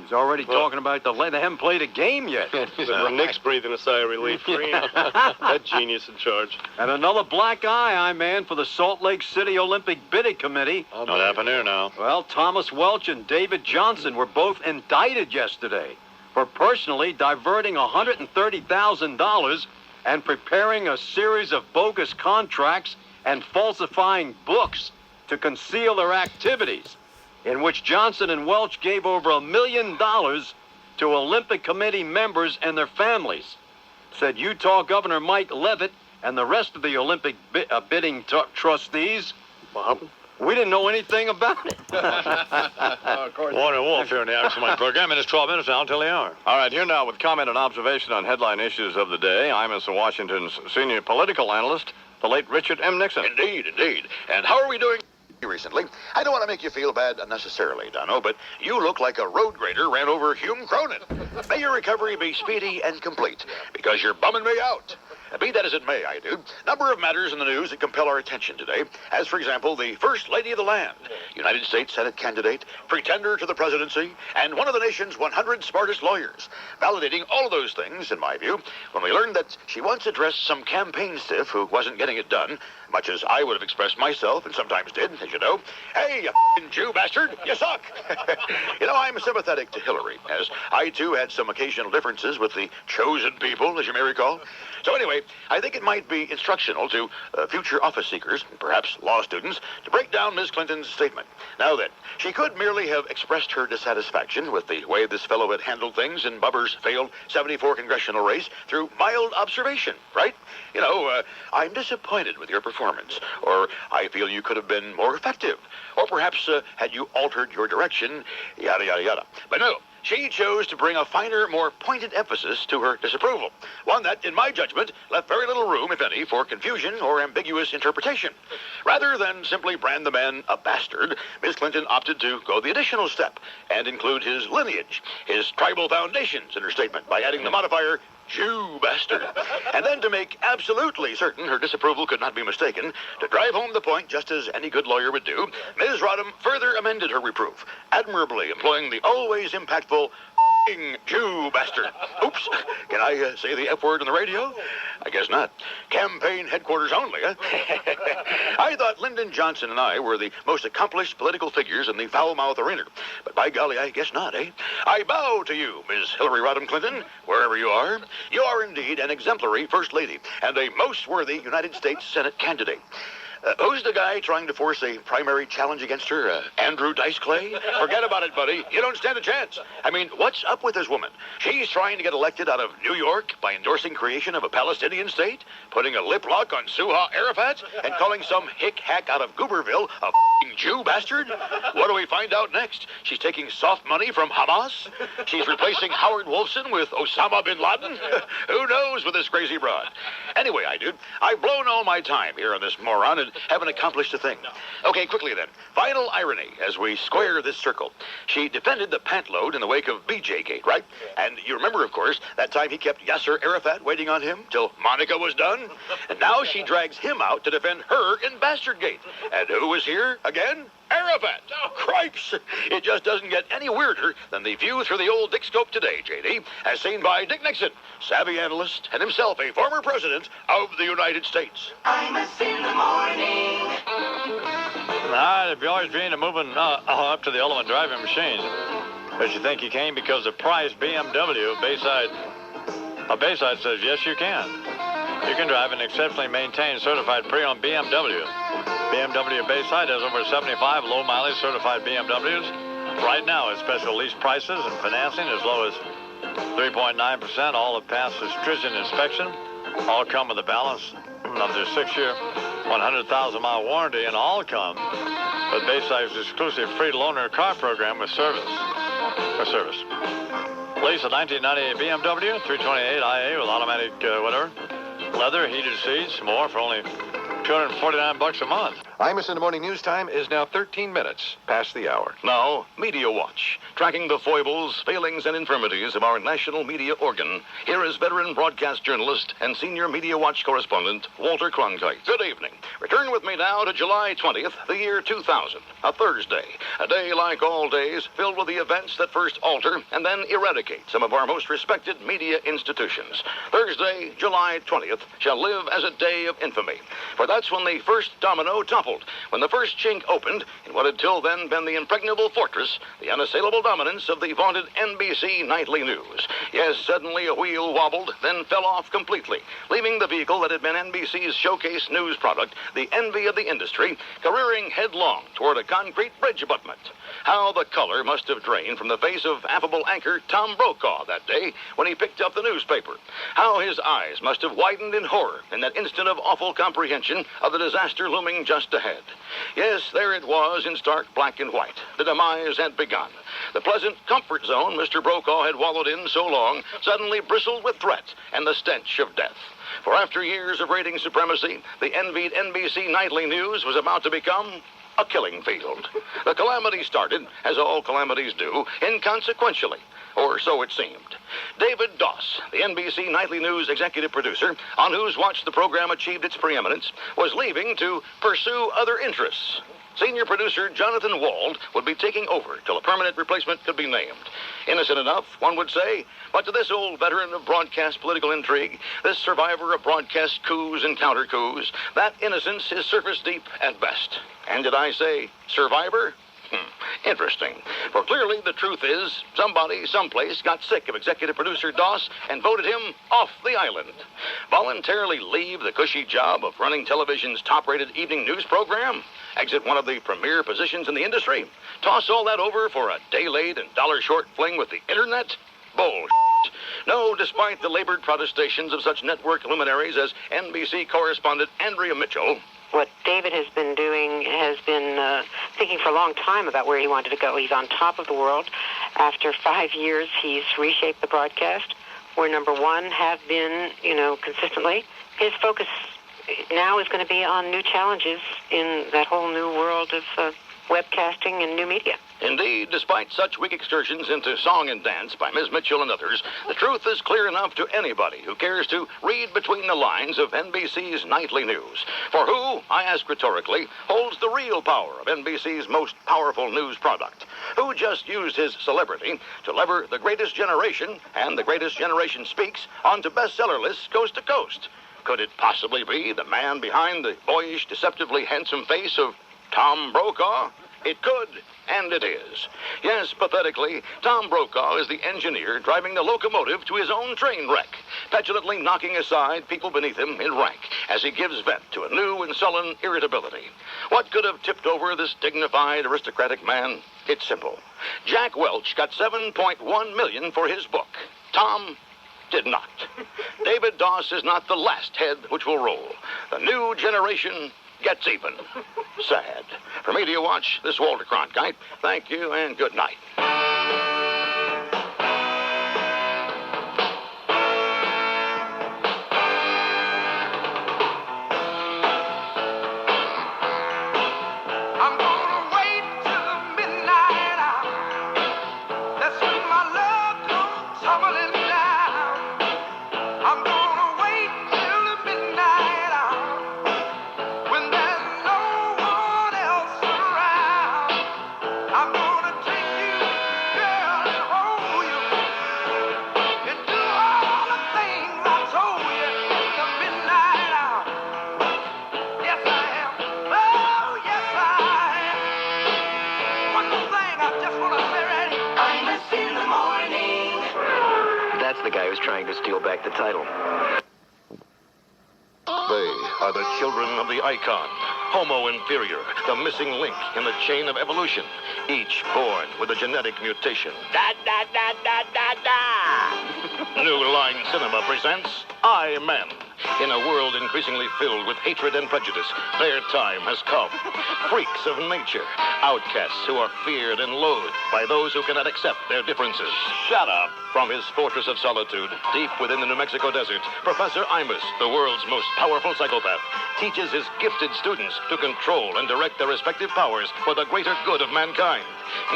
He's already talking about they haven't played a game yet. Nick's breathing a sigh of relief. That genius in charge. And another black eye, I-Man, for the Salt Lake City Olympic Bidding Committee. What happened here now? Well, Thomas Welch and David Johnson were both indicted yesterday for personally diverting $130,000 and preparing a series of bogus contracts and falsifying books to conceal their activities, in which Johnson and Welch gave over $1 million to Olympic Committee members and their families, said Utah Governor Mike Leavitt and the rest of the Olympic bidding trustees. We didn't know anything about it. Of course. Warner Wolf here in the Action Line program. It is 12 minutes now until the hour. All right, here now with comment and observation on headline issues of the day, Imus Washington's senior political analyst, the late Richard M. Nixon. Indeed, indeed. And how are we doing recently? I don't want to make you feel bad unnecessarily, Dono, but you look like a road grader ran over Hume Cronin. May your recovery be speedy and complete, because you're bumming me out. Be that as it may, I do. Number of matters in the news that compel our attention today, as, for example, the First Lady of the Land, United States Senate candidate, pretender to the presidency, and one of the nation's 100 smartest lawyers. Validating all of those things, in my view, when we learned that she once addressed some campaign stiff who wasn't getting it done, much as I would have expressed myself, and sometimes did, as you know. Hey, you f***ing Jew bastard, you suck! You know, I'm sympathetic to Hillary, as I, too, had some occasional differences with the chosen people, as you may recall. So anyway, I think it might be instructional to future office seekers, perhaps law students, to break down Ms. Clinton's statement. Now then, she could merely have expressed her dissatisfaction with the way this fellow had handled things in Bubber's failed 74 congressional race through mild observation, right? You know, I'm disappointed with your performance, or I feel you could have been more effective, or perhaps had you altered your direction, yada, yada, yada. But no. She chose to bring a finer, more pointed emphasis to her disapproval, one that, in my judgment, left very little room, if any, for confusion or ambiguous interpretation. Rather than simply brand the man a bastard, Ms. Clinton opted to go the additional step and include his lineage, his tribal foundations in her statement by adding the modifier, Jew bastard. And then to make absolutely certain her disapproval could not be mistaken, to drive home the point just as any good lawyer would do, Ms. Rodham further amended her reproof, admirably employing the always impactful Jew bastard. Oops, can I say the F word on the radio? I guess not. Campaign headquarters only, huh? I thought Lyndon Johnson and I were the most accomplished political figures in the foul-mouth arena. But by golly, I guess not, eh? I bow to you, Ms. Hillary Rodham Clinton, wherever you are. You are indeed an exemplary First Lady and a most worthy United States Senate candidate. Who's the guy trying to force a primary challenge against her? Andrew Dice Clay? Forget about it, buddy. You don't stand a chance. I mean, what's up with this woman? She's trying to get elected out of New York by endorsing creation of a Palestinian state, putting a lip lock on Suha Arafat, and calling some hick-hack out of Gooberville a f***ing Jew bastard? What do we find out next? She's taking soft money from Hamas? She's replacing Howard Wolfson with Osama bin Laden? Who knows with this crazy broad? Anyway, I've blown all my time here on this moron and haven't accomplished a thing. Okay, quickly then. Final irony as we square this circle. She defended the pant load in the wake of BJ Gate, right? And you remember, of course, that time he kept Yasser Arafat waiting on him till Monica was done? And now she drags him out to defend her in Bastard Gate. And who was here again? Arafat! Oh, cripes! It just doesn't get any weirder than the view through the old Dick scope today, J.D., as seen by Dick Nixon, savvy analyst and himself a former president of the United States. Imus in the morning. All right, if you're always dreaming of moving up to the Element driving machines, but you think you can because the price BMW Bayside says yes, you can. You can drive an exceptionally maintained, certified pre-owned BMW. BMW Bayside has over 75 low-mileage certified BMWs right now at special lease prices and financing as low as 3.9%. All have passed the stringent inspection. All come with a balance of their 6-year, 100,000-mile warranty, and all come with Bayside's exclusive free loaner car program with service. Lease a 1998 BMW 328 IA with automatic leather, heated seats, more for only $249 a month. Imus in the Morning News Time is now 13 minutes past the hour. Now, Media Watch, tracking the foibles, failings, and infirmities of our national media organ. Here is veteran broadcast journalist and senior Media Watch correspondent, Walter Cronkite. Good evening. Return with me now to July 20th, the year 2000, a Thursday. A day like all days, filled with the events that first alter and then eradicate some of our most respected media institutions. Thursday, July 20th, shall live as a day of infamy. For that's when the first domino toppled, when the first chink opened in what had till then been the impregnable fortress, the unassailable dominance of the vaunted NBC nightly news. Yes, suddenly a wheel wobbled, then fell off completely, leaving the vehicle that had been NBC's showcase news product, the envy of the industry, careering headlong toward a concrete bridge abutment. How the color must have drained from the face of affable anchor Tom Brokaw that day when he picked up the newspaper. How his eyes must have widened in horror in that instant of awful comprehension of the disaster looming just ahead. Yes, there it was in stark black and white. The demise had begun. The pleasant comfort zone Mr. Brokaw had wallowed in so long suddenly bristled with threat and the stench of death. For after years of rating supremacy, the envied NBC Nightly News was about to become a killing field. The calamity started, as all calamities do, inconsequentially, or so it seemed. David Doss, the NBC Nightly News executive producer, on whose watch the program achieved its preeminence, was leaving to pursue other interests. Senior producer Jonathan Wald would be taking over till a permanent replacement could be named. Innocent enough, one would say, but to this old veteran of broadcast political intrigue, this survivor of broadcast coups and counter-coups, that innocence is surface deep at best. And did I say survivor? Interesting. For clearly the truth is, somebody, someplace, got sick of executive producer Doss and voted him off the island. Voluntarily leave the cushy job of running television's top-rated evening news program? Exit one of the premier positions in the industry? Toss all that over for a day-late and dollar-short fling with the internet? Bull. No, despite the labored protestations of such network luminaries as NBC correspondent Andrea Mitchell, what David has been doing has been thinking for a long time about where he wanted to go. He's on top of the world. After 5 years, he's reshaped the broadcast. We're number one, have been, consistently. His focus now is going to be on new challenges in that whole new world of webcasting and new media. Indeed, despite such weak excursions into song and dance by Ms. Mitchell and others, the truth is clear enough to anybody who cares to read between the lines of NBC's nightly news. For who, I ask rhetorically, holds the real power of NBC's most powerful news product? Who just used his celebrity to lever the greatest generation and the greatest generation speaks onto bestseller lists coast to coast? Could it possibly be the man behind the boyish, deceptively handsome face of Tom Brokaw? It could, and it is. Yes, pathetically, Tom Brokaw is the engineer driving the locomotive to his own train wreck, petulantly knocking aside people beneath him in rank as he gives vent to a new and sullen irritability. What could have tipped over this dignified, aristocratic man? It's simple. Jack Welch got $7.1 million for his book. Tom did not. David Doss is not the last head which will roll. The new generation gets even. Sad. For Media Watch, this is Walter Cronkite. Thank you and good night. I'm gonna wait till the midnight hour. That's when my love comes tumbling down. I'm gonna wait till the midnight hour. When there's no one else around, I'm gonna take you, girl, and hold you, and do all the things I told you in the midnight hour. Yes, I am. Oh, yes, I am. One more thing I just want to say right here. Imus in the morning. That's the guy who's trying to steal back the title. They are the children of the icon, Homo inferior, the missing link in the chain of evolution, each born with a genetic mutation. Da, da, da, da, da, da. New Line Cinema presents I Men. In a world increasingly filled with hatred and prejudice, their time has come. Freaks of nature, outcasts who are feared and loathed by those who cannot accept their differences. Shut up! From his fortress of solitude, deep within the New Mexico desert, Professor Imus, the world's most powerful psychopath, teaches his gifted students to control and direct their respective powers for the greater good of mankind.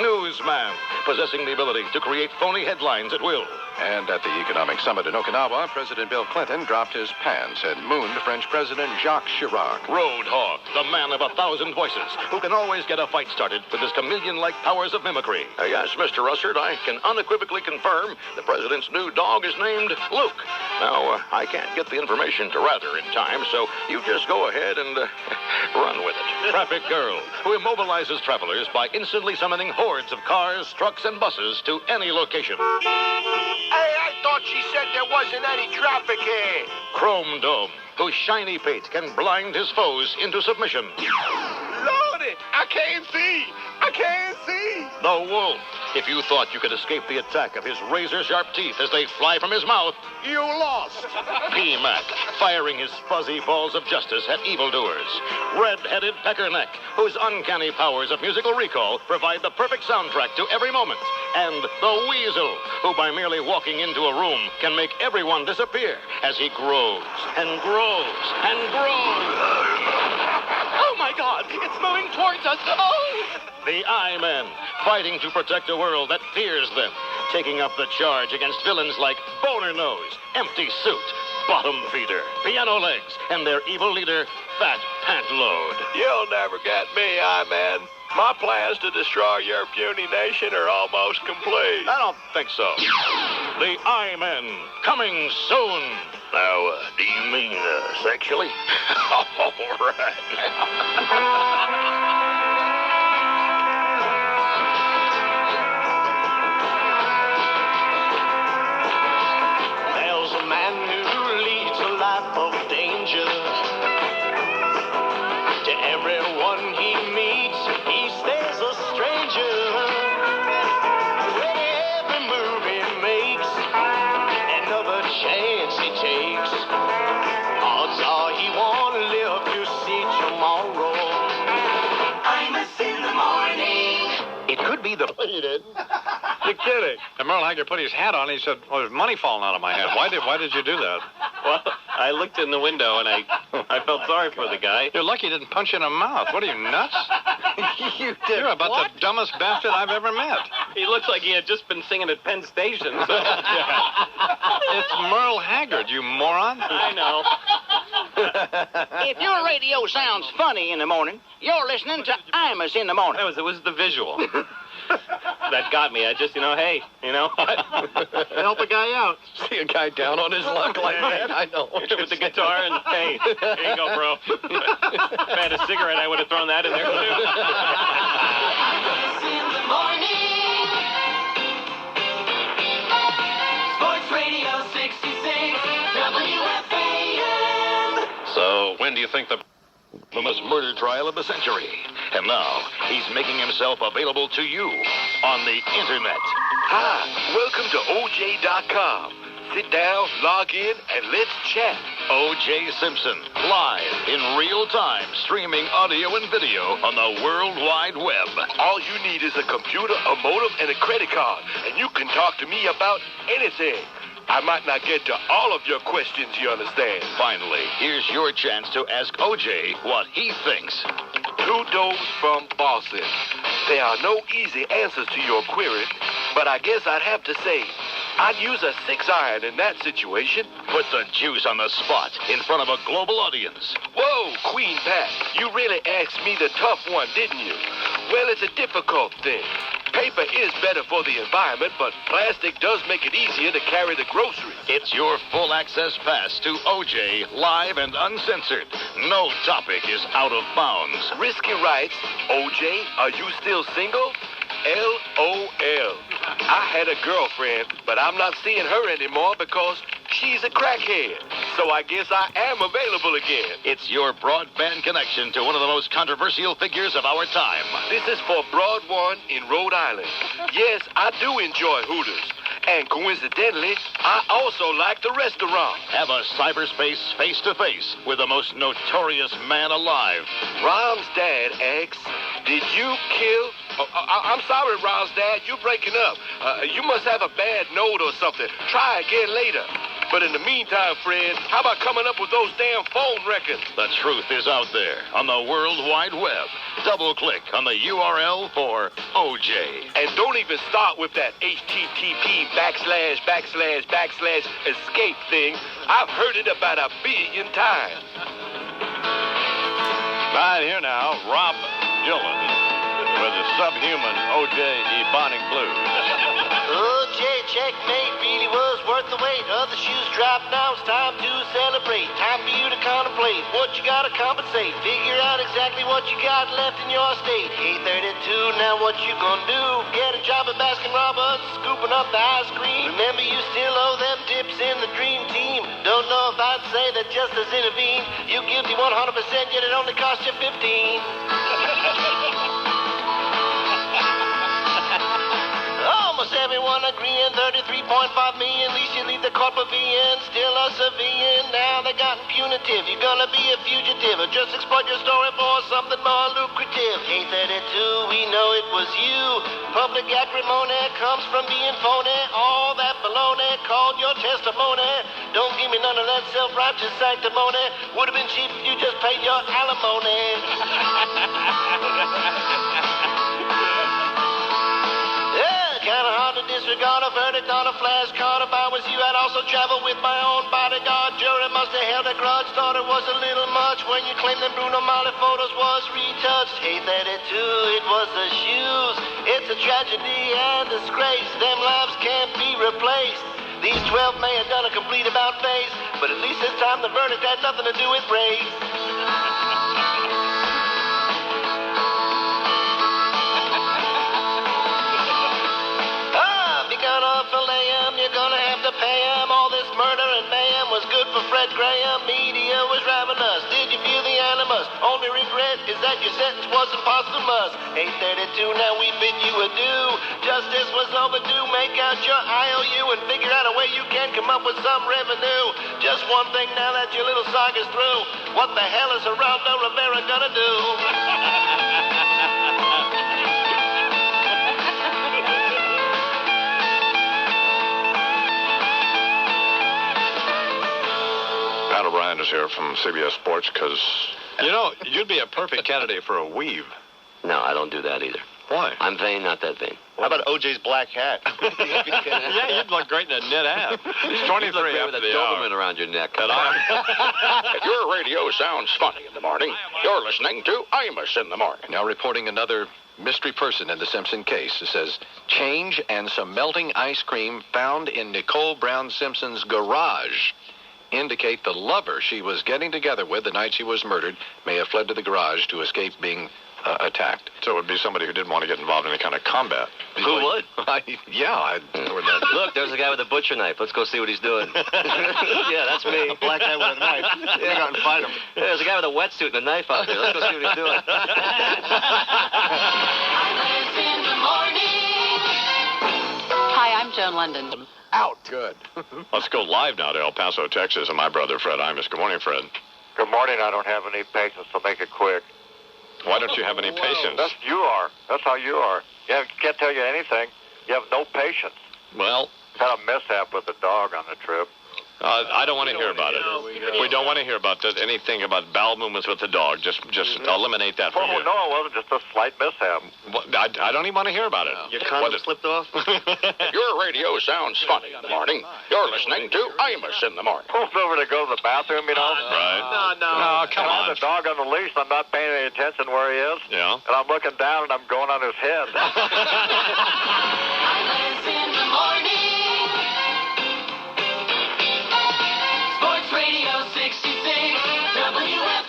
Newsman, possessing the ability to create phony headlines at will. And at the Economic Summit in Okinawa, President Bill Clinton dropped his pants and mooned French President Jacques Chirac. Roadhog, the man of 1,000 voices, who can always get a fight started with his chameleon-like powers of mimicry. Yes, Mr. Russert, I can unequivocally confirm the president's new dog is named Luke. Now, I can't get the information to Rather in time, so you just go ahead and run with it. Traffic Girl, who immobilizes travelers by instantly summoning hordes of cars, trucks, and buses to any location. Hey, I thought she said there wasn't any traffic here. Chrome Dome, whose shiny pate can blind his foes into submission. Lordy, I can't see. I can't see. the wolf. If you thought you could escape the attack of his razor-sharp teeth as they fly from his mouth, you lost. P-Mac, firing his fuzzy balls of justice at evildoers. Red-headed Peckerneck, whose uncanny powers of musical recall provide the perfect soundtrack to every moment. And the Weasel, who by merely walking into a room can make everyone disappear as he grows and grows and grows. Oh, my God! It's moving towards us! Oh! The I-Men, fighting to protect a world that fears them, taking up the charge against villains like Boner Nose, Empty Suit, Bottom Feeder, Piano Legs, and their evil leader, Fat Pant Load. You'll never get me, I-Man. My plans to destroy your puny nation are almost complete. I don't think so. The I-Men, coming soon. Now, do you mean sexually? All right. There's a man who leads a life of danger. To everyone he meets, he stays a stranger. With every move he makes, another chance he takes. Odds are he won't live to see tomorrow. Imus in the morning. It could be the... You did? You're kidding. And Merle Haggard put his hat on. He said, "Oh, there's money falling out of my head." Why did you do that? Well, I looked in the window and I felt sorry for the guy. You're lucky you didn't punch you in the mouth. What are you, nuts? You did. You're about what? the dumbest bastard I've ever met. He looks like he had just been singing at Penn Station. So. It's Merle Haggard, you moron. I know. If your radio sounds funny in the morning, you're listening to Imus in the morning. It was the visual. That got me. I just, hey, what? Help a guy out. See a guy down on his luck like that? I know. With the guitar and, hey, here you go, bro. If I had a cigarette, I would have thrown that in there, too. In the morning. Sports Radio 66, WFAN. So, when do you think the infamous murder trial of the century? And now, he's making himself available to you on the internet. Hi, welcome to OJ.com. Sit down, log in, and let's chat. O.J. Simpson, live in real time, streaming audio and video on the World Wide Web. All you need is a computer, a modem, and a credit card, and you can talk to me about anything. I might not get to all of your questions, you understand. Finally, here's your chance to ask O.J. what he thinks. Two doors from Boston. There are no easy answers to your query, but I guess I'd have to say I'd use a 6-iron in that situation. Put the juice on the spot in front of a global audience. Whoa, Queen Pat, you really asked me the tough one, didn't you? Well, it's a difficult thing. Paper is better for the environment, but plastic does make it easier to carry the groceries. It's your full access pass to OJ, live and uncensored. No topic is out of bounds. Risky writes, OJ, are you still single? LOL. I had a girlfriend, but I'm not seeing her anymore because she's a crackhead. So I guess I am available again. It's your broadband connection to one of the most controversial figures of our time. This is for Broad One in Rhode Island. Yes, I do enjoy Hooters. And coincidentally, I also like the restaurant. Have a cyberspace face-to-face with the most notorious man alive. Rom's dad asks, did you kill... I'm sorry, Ron's dad, you're breaking up. You must have a bad note or something. Try again later. But in the meantime, Fred, how about coming up with those damn phone records? The truth is out there on the World Wide Web. Double-click on the URL for OJ. And don't even start with that http // escape thing. I've heard it about 1 billion times. Right here now, Rob Dylan with the subhuman O.J. Ebonic Blues. OJ, checkmate, really was worth the wait. Other shoes drop, now it's time to celebrate. Time for you to contemplate what you gotta compensate. Figure out exactly what you got left in your state. 8:32, now what you gonna do? Get a job at Baskin-Robbins, scooping up the ice cream. Remember, you still owe them tips in the dream team. Don't know if I'd say that just as intervene. You guilty 100%, yet it only cost you 15. agreeing. 33.5 million, least you leave the court pavilion. Still a civilian, now they got punitive. You're gonna be a fugitive, or just exploit your story for something more lucrative. 832, we know it was you. Public acrimony comes from being phony. All that baloney called your testimony. Don't give me none of that self-righteous sanctimony. Would have been cheap if you just paid your alimony. Kinda hard to disregard a verdict on a flashcard. If I was you, I'd also travel with my own bodyguard. Jury must have held a grudge, thought it was a little much when you claimed that Bruno Mali photos was retouched. 832, it was the shoes. It's a tragedy and disgrace. Them lives can't be replaced. These 12 may have done a complete about face, but at least this time the verdict had nothing to do with race. You're gonna have to pay him. All this murder and mayhem was good for Fred Graham. Media was ravenous. Did you feel the animus? Only regret is that your sentence wasn't posthumous. 832, now we bid you adieu. Justice was overdue. Make out your IOU and figure out a way you can come up with some revenue. Just one thing now that your little saga's through. What the hell is Geraldo Rivera gonna do? Pat O'Brien is here from CBS Sports because, you know, you'd be a perfect candidate for a weave. No, I don't do that either. Why? I'm vain, not that vain. How about OJ's black hat? Yeah, you'd look great in a knit hat. It's 23 with a Doberman around your neck. If your radio sounds funny in the morning, you're listening to Imus in the morning. Now reporting another mystery person in the Simpson case. It says, change and some melting ice cream found in Nicole Brown Simpson's garage indicate the lover she was getting together with the night she was murdered may have fled to the garage to escape being attacked. So it would be somebody who didn't want to get involved in any kind of combat. Who would? Look, there's a guy with a butcher knife. Let's go see what he's doing. Yeah, that's me. A black guy with a knife. Yeah. Go out and fight him. Yeah, there's a guy with a wetsuit and a knife out there. Let's go see what he's doing. Hi, I'm Joan London. Out. Good. Let's go live now to El Paso, Texas, and my brother, Fred Imus. Good morning, Fred. Good morning. I don't have any patience, so make it quick. Why don't you have any patience? You are. That's how you are. You can't tell you anything. You have no patience. Well, had a mishap with the dog on the trip. I don't want to hear about it. We don't want to hear about anything about bowel movements with the dog. Just eliminate that from you. No, it wasn't. Just a slight mishap. I don't even want to hear about it. Your condom slipped off? If your radio sounds funny in the morning, you're listening to Imus in the morning. Pulled over to go to the bathroom, you know. Right. No, come on. I have the dog on the leash. I'm not paying any attention where he is. Yeah. And I'm looking down, and I'm going on his head. Imus in the morning. Sports Radio 66, WFAN.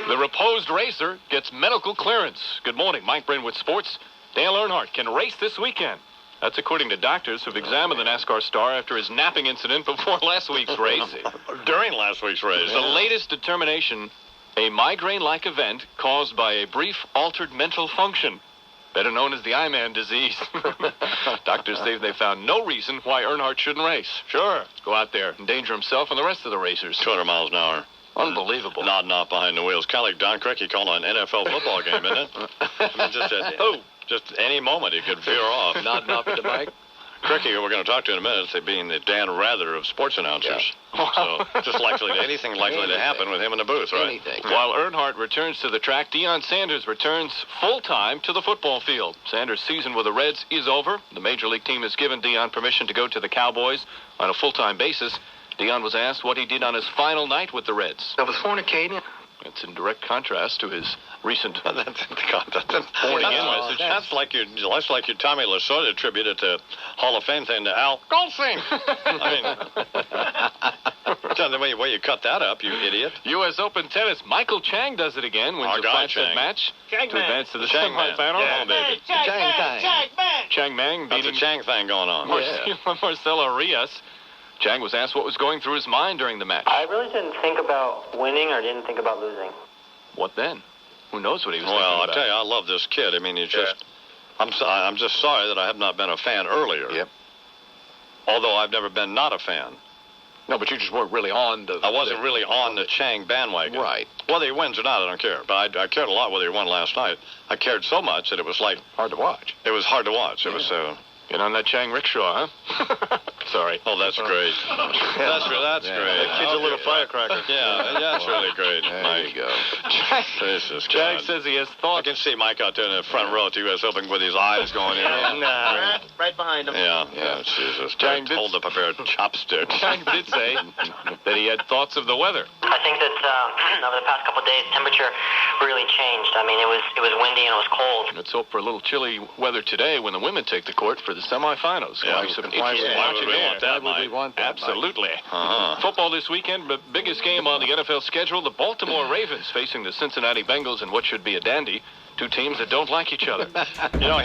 The reposed racer gets medical clearance. Good morning, Mike Brin with sports. Dale Earnhardt can race this weekend. That's according to doctors who've examined the NASCAR star after his napping incident before last week's race. During last week's race. The latest determination, a migraine-like event caused by a brief altered mental function, better known as the I-Man disease. Doctors say they found no reason why Earnhardt shouldn't race. Sure. Go out there, endanger himself and the rest of the racers. 200 miles an hour. Unbelievable. Nodding off behind the wheels. Kind of like Don Criqui calling an NFL football game, isn't it? I mean, just any moment he could veer off. Nodding off at the mic. Criqui, who we're going to talk to in a minute, they being the Dan Rather of sports announcers. Yeah. So just anything likely to happen with him in the booth, right? Anything. While Earnhardt returns to the track, Deion Sanders returns full-time to the football field. Sanders' season with the Reds is over. The Major League team has given Deion permission to go to the Cowboys on a full-time basis. Deion was asked what he did on his final night with the Reds. I was fornicating. It's in direct contrast to his recent That's like your Tommy Lasorda tribute at the Hall of Fame thing to Al Goldstein. The way you cut that up, you idiot. U.S. Open tennis. Michael Chang does it again. Wins a 5-set match to advance to the semifinal. Yeah. Baby. Chang Mang beating... That's a Chang thing going on. Marcelo Rios. Chang was asked what was going through his mind during the match. I really didn't think about winning or didn't think about losing. What then? Who knows what he was Well, thinking I'll about. tell you, I love this kid. I mean, he's just... I'm just sorry that I have not been a fan earlier. Yep. Although I've never been not a fan. No, but you just weren't really on the... I wasn't really on the Chang bandwagon. Right. Whether he wins or not, I don't care. But I cared a lot whether he won last night. I cared so much that it was like... Hard to watch. It was hard to watch. It was... Get on that Chang rickshaw, huh? Sorry. Oh, that's great. That's great. That kid's a little firecracker. Yeah, that's really great. There you go. Jesus Chang God. says he has I thoughts. can see Mike out there in the front row at the U.S. Open with his eyes going in. Right behind him. Yeah, Jesus. Chang did- Hold up a pair of chopsticks. Chang did say that he had thoughts of the weather. I think that over the past couple of days, temperature really changed. I mean, it was windy and it was cold. Let's hope for a little chilly weather today when the women take the court for the semifinals. Yeah. Why some Why interest in would watching we there. want that, Why would we Mike? want that, Mike? Absolutely. Uh-huh. Football this weekend, but biggest game on the NFL schedule, the Baltimore Ravens facing the Cincinnati Bengals in what should be a dandy. Two teams that don't like each other. You know,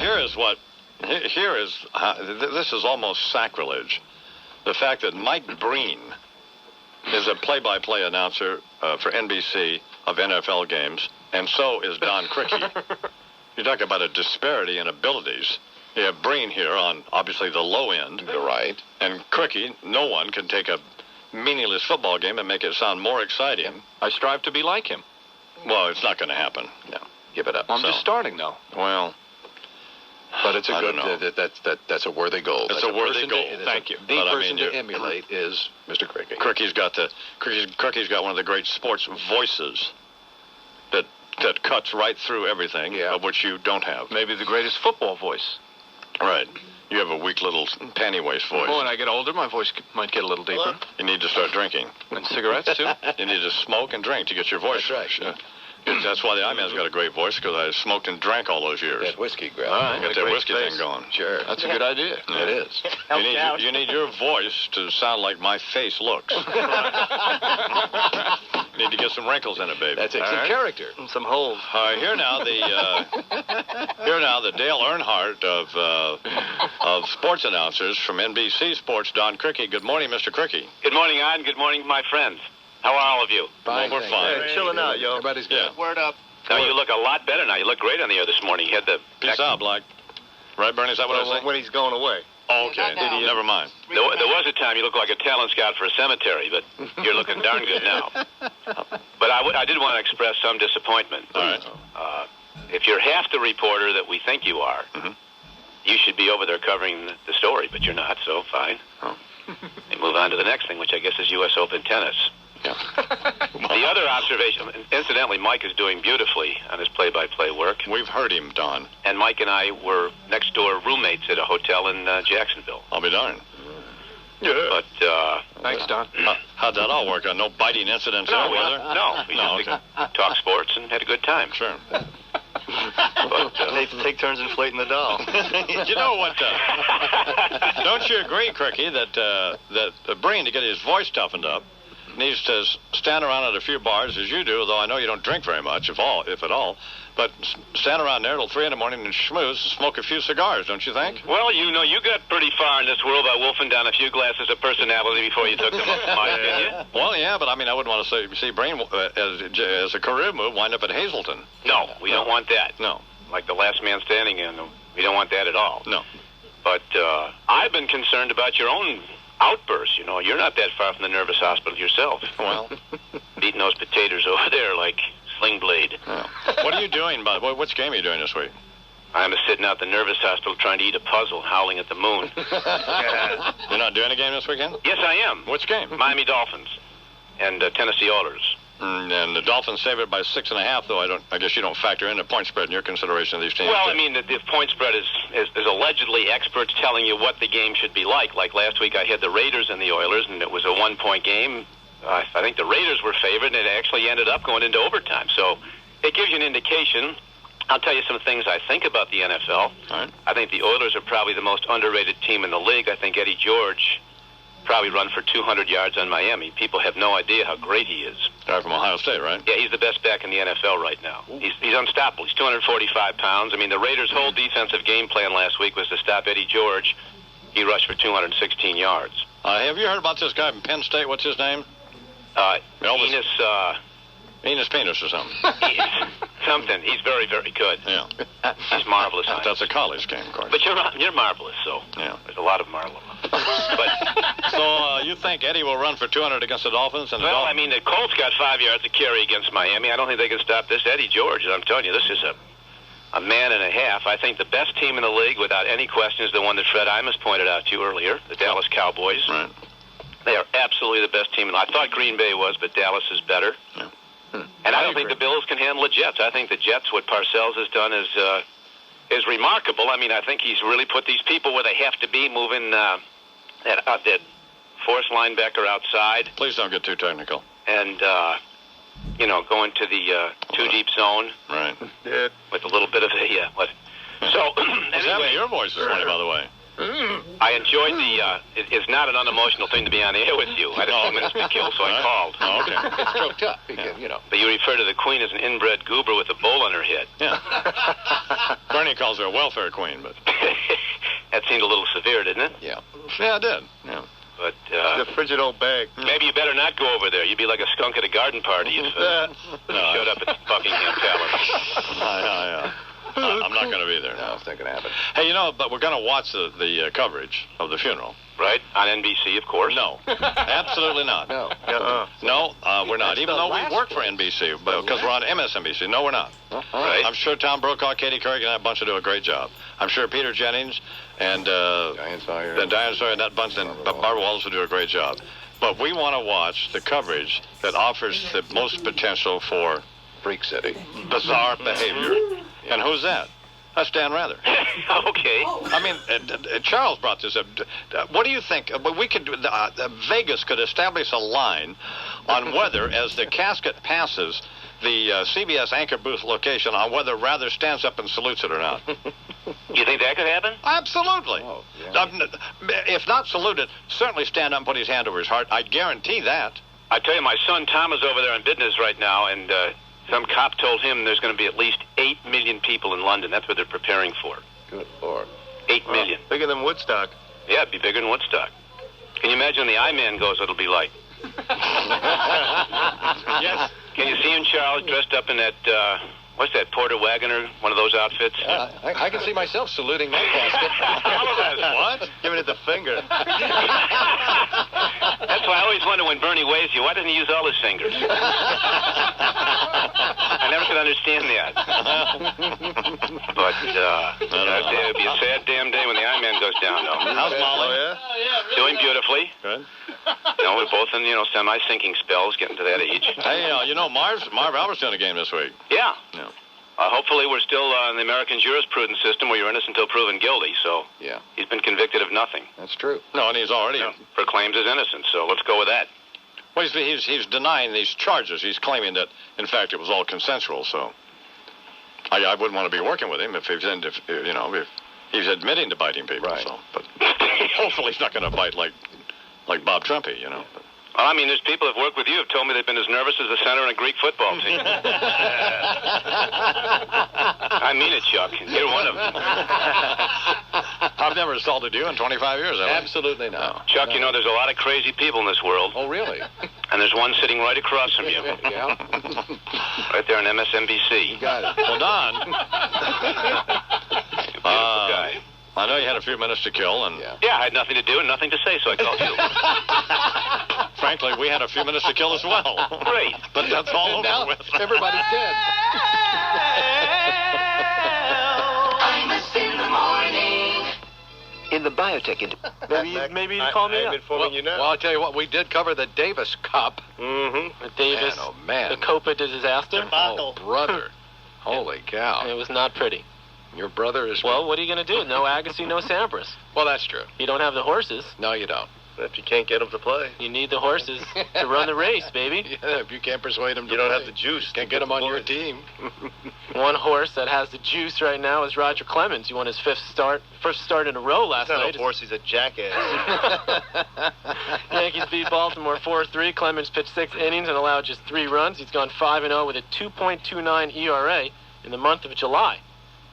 this is almost sacrilege. The fact that Mike Breen is a play-by-play announcer for NBC of NFL games, and so is Don Criqui. You talk about a disparity in abilities. You have Breen here on, obviously, the low end. You're right. And Criqui, no one can take a meaningless football game and make it sound more exciting. I strive to be like him. Well, it's not going to happen. No, give it up. I'm just starting, though. Well, But it's a I good. don't know. That's a worthy goal. It's That's a worthy person goal. Thank you. The But, I person mean, to emulate is Mr. Criqui. Cricky's got one of the great sports voices that cuts right through everything, of which you don't have. Maybe the greatest football voice. Right. You have a weak little panty waist voice. Oh, when I get older, my voice might get a little deeper. You need to start drinking. And cigarettes, too? You need to smoke and drink to get your voice. That's right. That's why the I-Man's got a great voice, because I smoked and drank all those years. That whiskey grab. All right. Got that whiskey thing going. Sure. That's a good idea. Yeah. It is. You need your voice to sound like my face looks. Need to get some wrinkles in it, baby. That's it. All Some right? character. And some holes. Here now the Dale Earnhardt of sports announcers from NBC Sports, Don Criqui. Good morning, Mr. Criqui. Good morning, Ian. Good morning, my friends. How are all of you? Fine, We're fine. Hey, chilling out, yo. Everybody's good. Yeah. Word up. Now, you look a lot better now. You look great on the air this morning. You had the... Peace out, Black. Right, Bernie? Is that what I was saying? When he's going away. Oh, okay. Never mind. There was a time you looked like a talent scout for a cemetery, but you're looking darn good now. But I did want to express some disappointment. All right. If you're half the reporter that we think you are, you should be over there covering the story, but you're not, so fine. And move on to the next thing, which I guess is U.S. Open tennis. Yeah. The other observation, incidentally, Mike is doing beautifully on his play-by-play work. We've heard him, Don. And Mike and I were next-door roommates at a hotel in Jacksonville. I'll be darned. But, Thanks, Don. How'd that all work out? No biting incidents no, there, we, were there? no, we just talked sports and had a good time. Sure. But, Take turns inflating the doll. You know what? Don't you agree, Criqui, that Breen, to get his voice toughened up, needs to stand around at a few bars as you do, though I know you don't drink very much, if at all, but stand around there till 3 in the morning and schmooze and smoke a few cigars, don't you think? well, you know, you got pretty far in this world by wolfing down a few glasses of personality before you took them up, Mike, didn't you? Well, yeah, but I mean, I wouldn't want to see Breen as a career move wind up at Hazelton. No, we don't want that. No. Like the last man standing, and we don't want that at all. No. But I've been concerned about your own outbursts. You know, you're not that far from the nervous hospital yourself. Well, beating those potatoes over there like Sling Blade. Yeah. What are you doing, bud? Which game are you doing this week? I'm sitting out the nervous hospital trying to eat a puzzle, howling at the moon. You're not doing a game this weekend? Yes, I am. Which game? Miami Dolphins and Tennessee Oilers. And the Dolphins save it by 6.5, though. I guess you don't factor in the point spread in your consideration of these teams. Well, I mean, the point spread is allegedly experts telling you what the game should be like. Like last week, I had the Raiders and the Oilers, and it was a 1-point game. I think the Raiders were favored, and it actually ended up going into overtime. So it gives you an indication. I'll tell you some things I think about the NFL. All right. I think the Oilers are probably the most underrated team in the league. I think Eddie George probably run for 200 yards on Miami. People have no idea how great he is. Guy from Ohio State, right? Yeah, he's the best back in the NFL right now. He's unstoppable. He's 245 pounds. I mean, the Raiders' whole defensive game plan last week was to stop Eddie George. He rushed for 216 yards. Have you heard about this guy from Penn State? What's his name? Enos Penis or something. Sounds something. He's very, very good. Yeah. He's marvelous. That's a college game, of course. But you're marvelous, so yeah. There's a lot of marvelous. So you think Eddie will run for 200 against the Dolphins? And I mean, the Colts got 5 yards to carry against Miami. I don't think they can stop this Eddie George. I'm telling you, this is a man and a half. I think the best team in the league, without any question, is the one that Fred Imus pointed out to you earlier, the Dallas Cowboys. Right. They are absolutely the best team. I thought Green Bay was, but Dallas is better. Yeah. And I don't think the Bills can handle the Jets. I think the Jets, what Parcells has done is remarkable. I mean, I think he's really put these people where they have to be, moving that force linebacker outside. Please don't get too technical. And, going to the two-deep zone. Right. Yeah. With a little bit of a, what? So, What's happening to your voice this morning, by the way? I enjoyed it's not an unemotional thing to be on the air with you. I had a few minutes to kill, so I called. Oh, okay. It's stroked up, But you refer to the queen as an inbred goober with a bowl on her head. Yeah. Bernie calls her a welfare queen, but... That seemed a little severe, didn't it? Yeah. Yeah, it did. Yeah. But, the frigid old bag. Maybe you better not go over there. You'd be like a skunk at a garden party if you showed up at Buckingham Palace. I'm not going to be there. No, it's not going to happen. Hey, but we're going to watch the coverage of the funeral. Right? On NBC, of course. No. Absolutely not. No. No, we're not. Even though we work for NBC, because we're on MSNBC. No, we're not. Right. I'm sure Tom Brokaw, Katie Couric, and that bunch will do a great job. I'm sure Peter Jennings and Diane Sawyer, and that bunch, and Barbara Wallace will do a great job. But we want to watch the coverage that offers the most potential for Freak City, bizarre behavior. And who's that? That's Dan Rather. Okay. I mean, Charles brought this up. What do you think? We could Vegas could establish a line on whether, as the casket passes the CBS anchor booth location, on whether Rather stands up and salutes it or not. You think that could happen? Absolutely. Oh, yeah. If not saluted, certainly stand up and put his hand over his heart. I guarantee that. I tell you, my son Tom is over there in business right now, and some cop told him there's going to be at least 8 million people in London. That's what they're preparing for. Good Lord. 8 million. Bigger than Woodstock. Yeah, it'd be bigger than Woodstock. Can you imagine when the I-Man goes, what it'll be like? Yes. Can you see him, Charles, dressed up in that, what's that, Porter Wagoner, one of those outfits? I can see myself saluting that casket. What? Giving it the finger. That's why I always wonder when Bernie waves you, why doesn't he use all his fingers? I never could understand that. But it'll be a sad damn day when the I-Man goes down, though. How's Molly? Oh, yeah? Doing beautifully. Good. We're both in, semi-sinking spells, getting to that age. Hey, Marv Albert's in a game this week. Yeah. Yeah. Hopefully we're still in the American jurisprudence system where you're innocent until proven guilty, so Yeah. he's been convicted of nothing. That's true. No, and he's already Proclaims his innocence, so let's go with that. Well, he's denying these charges. He's claiming that, in fact, it was all consensual. So I wouldn't want to be working with him if he's admitting to biting people. Right. So, but hopefully he's not going to bite like Bob Trumpy, Well, I mean, there's people who've worked with you who've told me they've been as nervous as the center in a Greek football team. I mean it, Chuck. You're one of them. I've never assaulted you in 25 years, have I? Absolutely not. Chuck, there's a lot of crazy people in this world. Oh, really? And there's one sitting right across from you. Yeah. Right there on MSNBC. You got it. Well, Don. Beautiful guy. I know you had a few minutes to kill, and Yeah, I had nothing to do and nothing to say, so I called you. frankly, we had a few minutes to kill as well. Great. But that's all Now over with. everybody's dead. Imus in the morning. In the biotech industry. Maybe you call me up. Well, I'll tell you what, we did cover the Davis Cup. Mm-hmm. The Davis, Man, oh, man. the Copa disaster. Oh, brother. Holy cow. It was not pretty. Your brother is... Well, what are you going to do? No Agassi, no Sampras. Well, that's true. You don't have the horses. No, you don't. If you can't get them to play. You need the horses to run the race, baby. Yeah, if you can't persuade them to You don't play. have the juice. Can't get them on your team. One horse that has the juice right now is Roger Clemens. He won his first start in a row last He's not night. a horse, he's a jackass. Yankees beat Baltimore 4-3. Clemens pitched 6 innings and allowed just 3 runs. He's gone 5-0 with a 2.29 ERA in the month of July.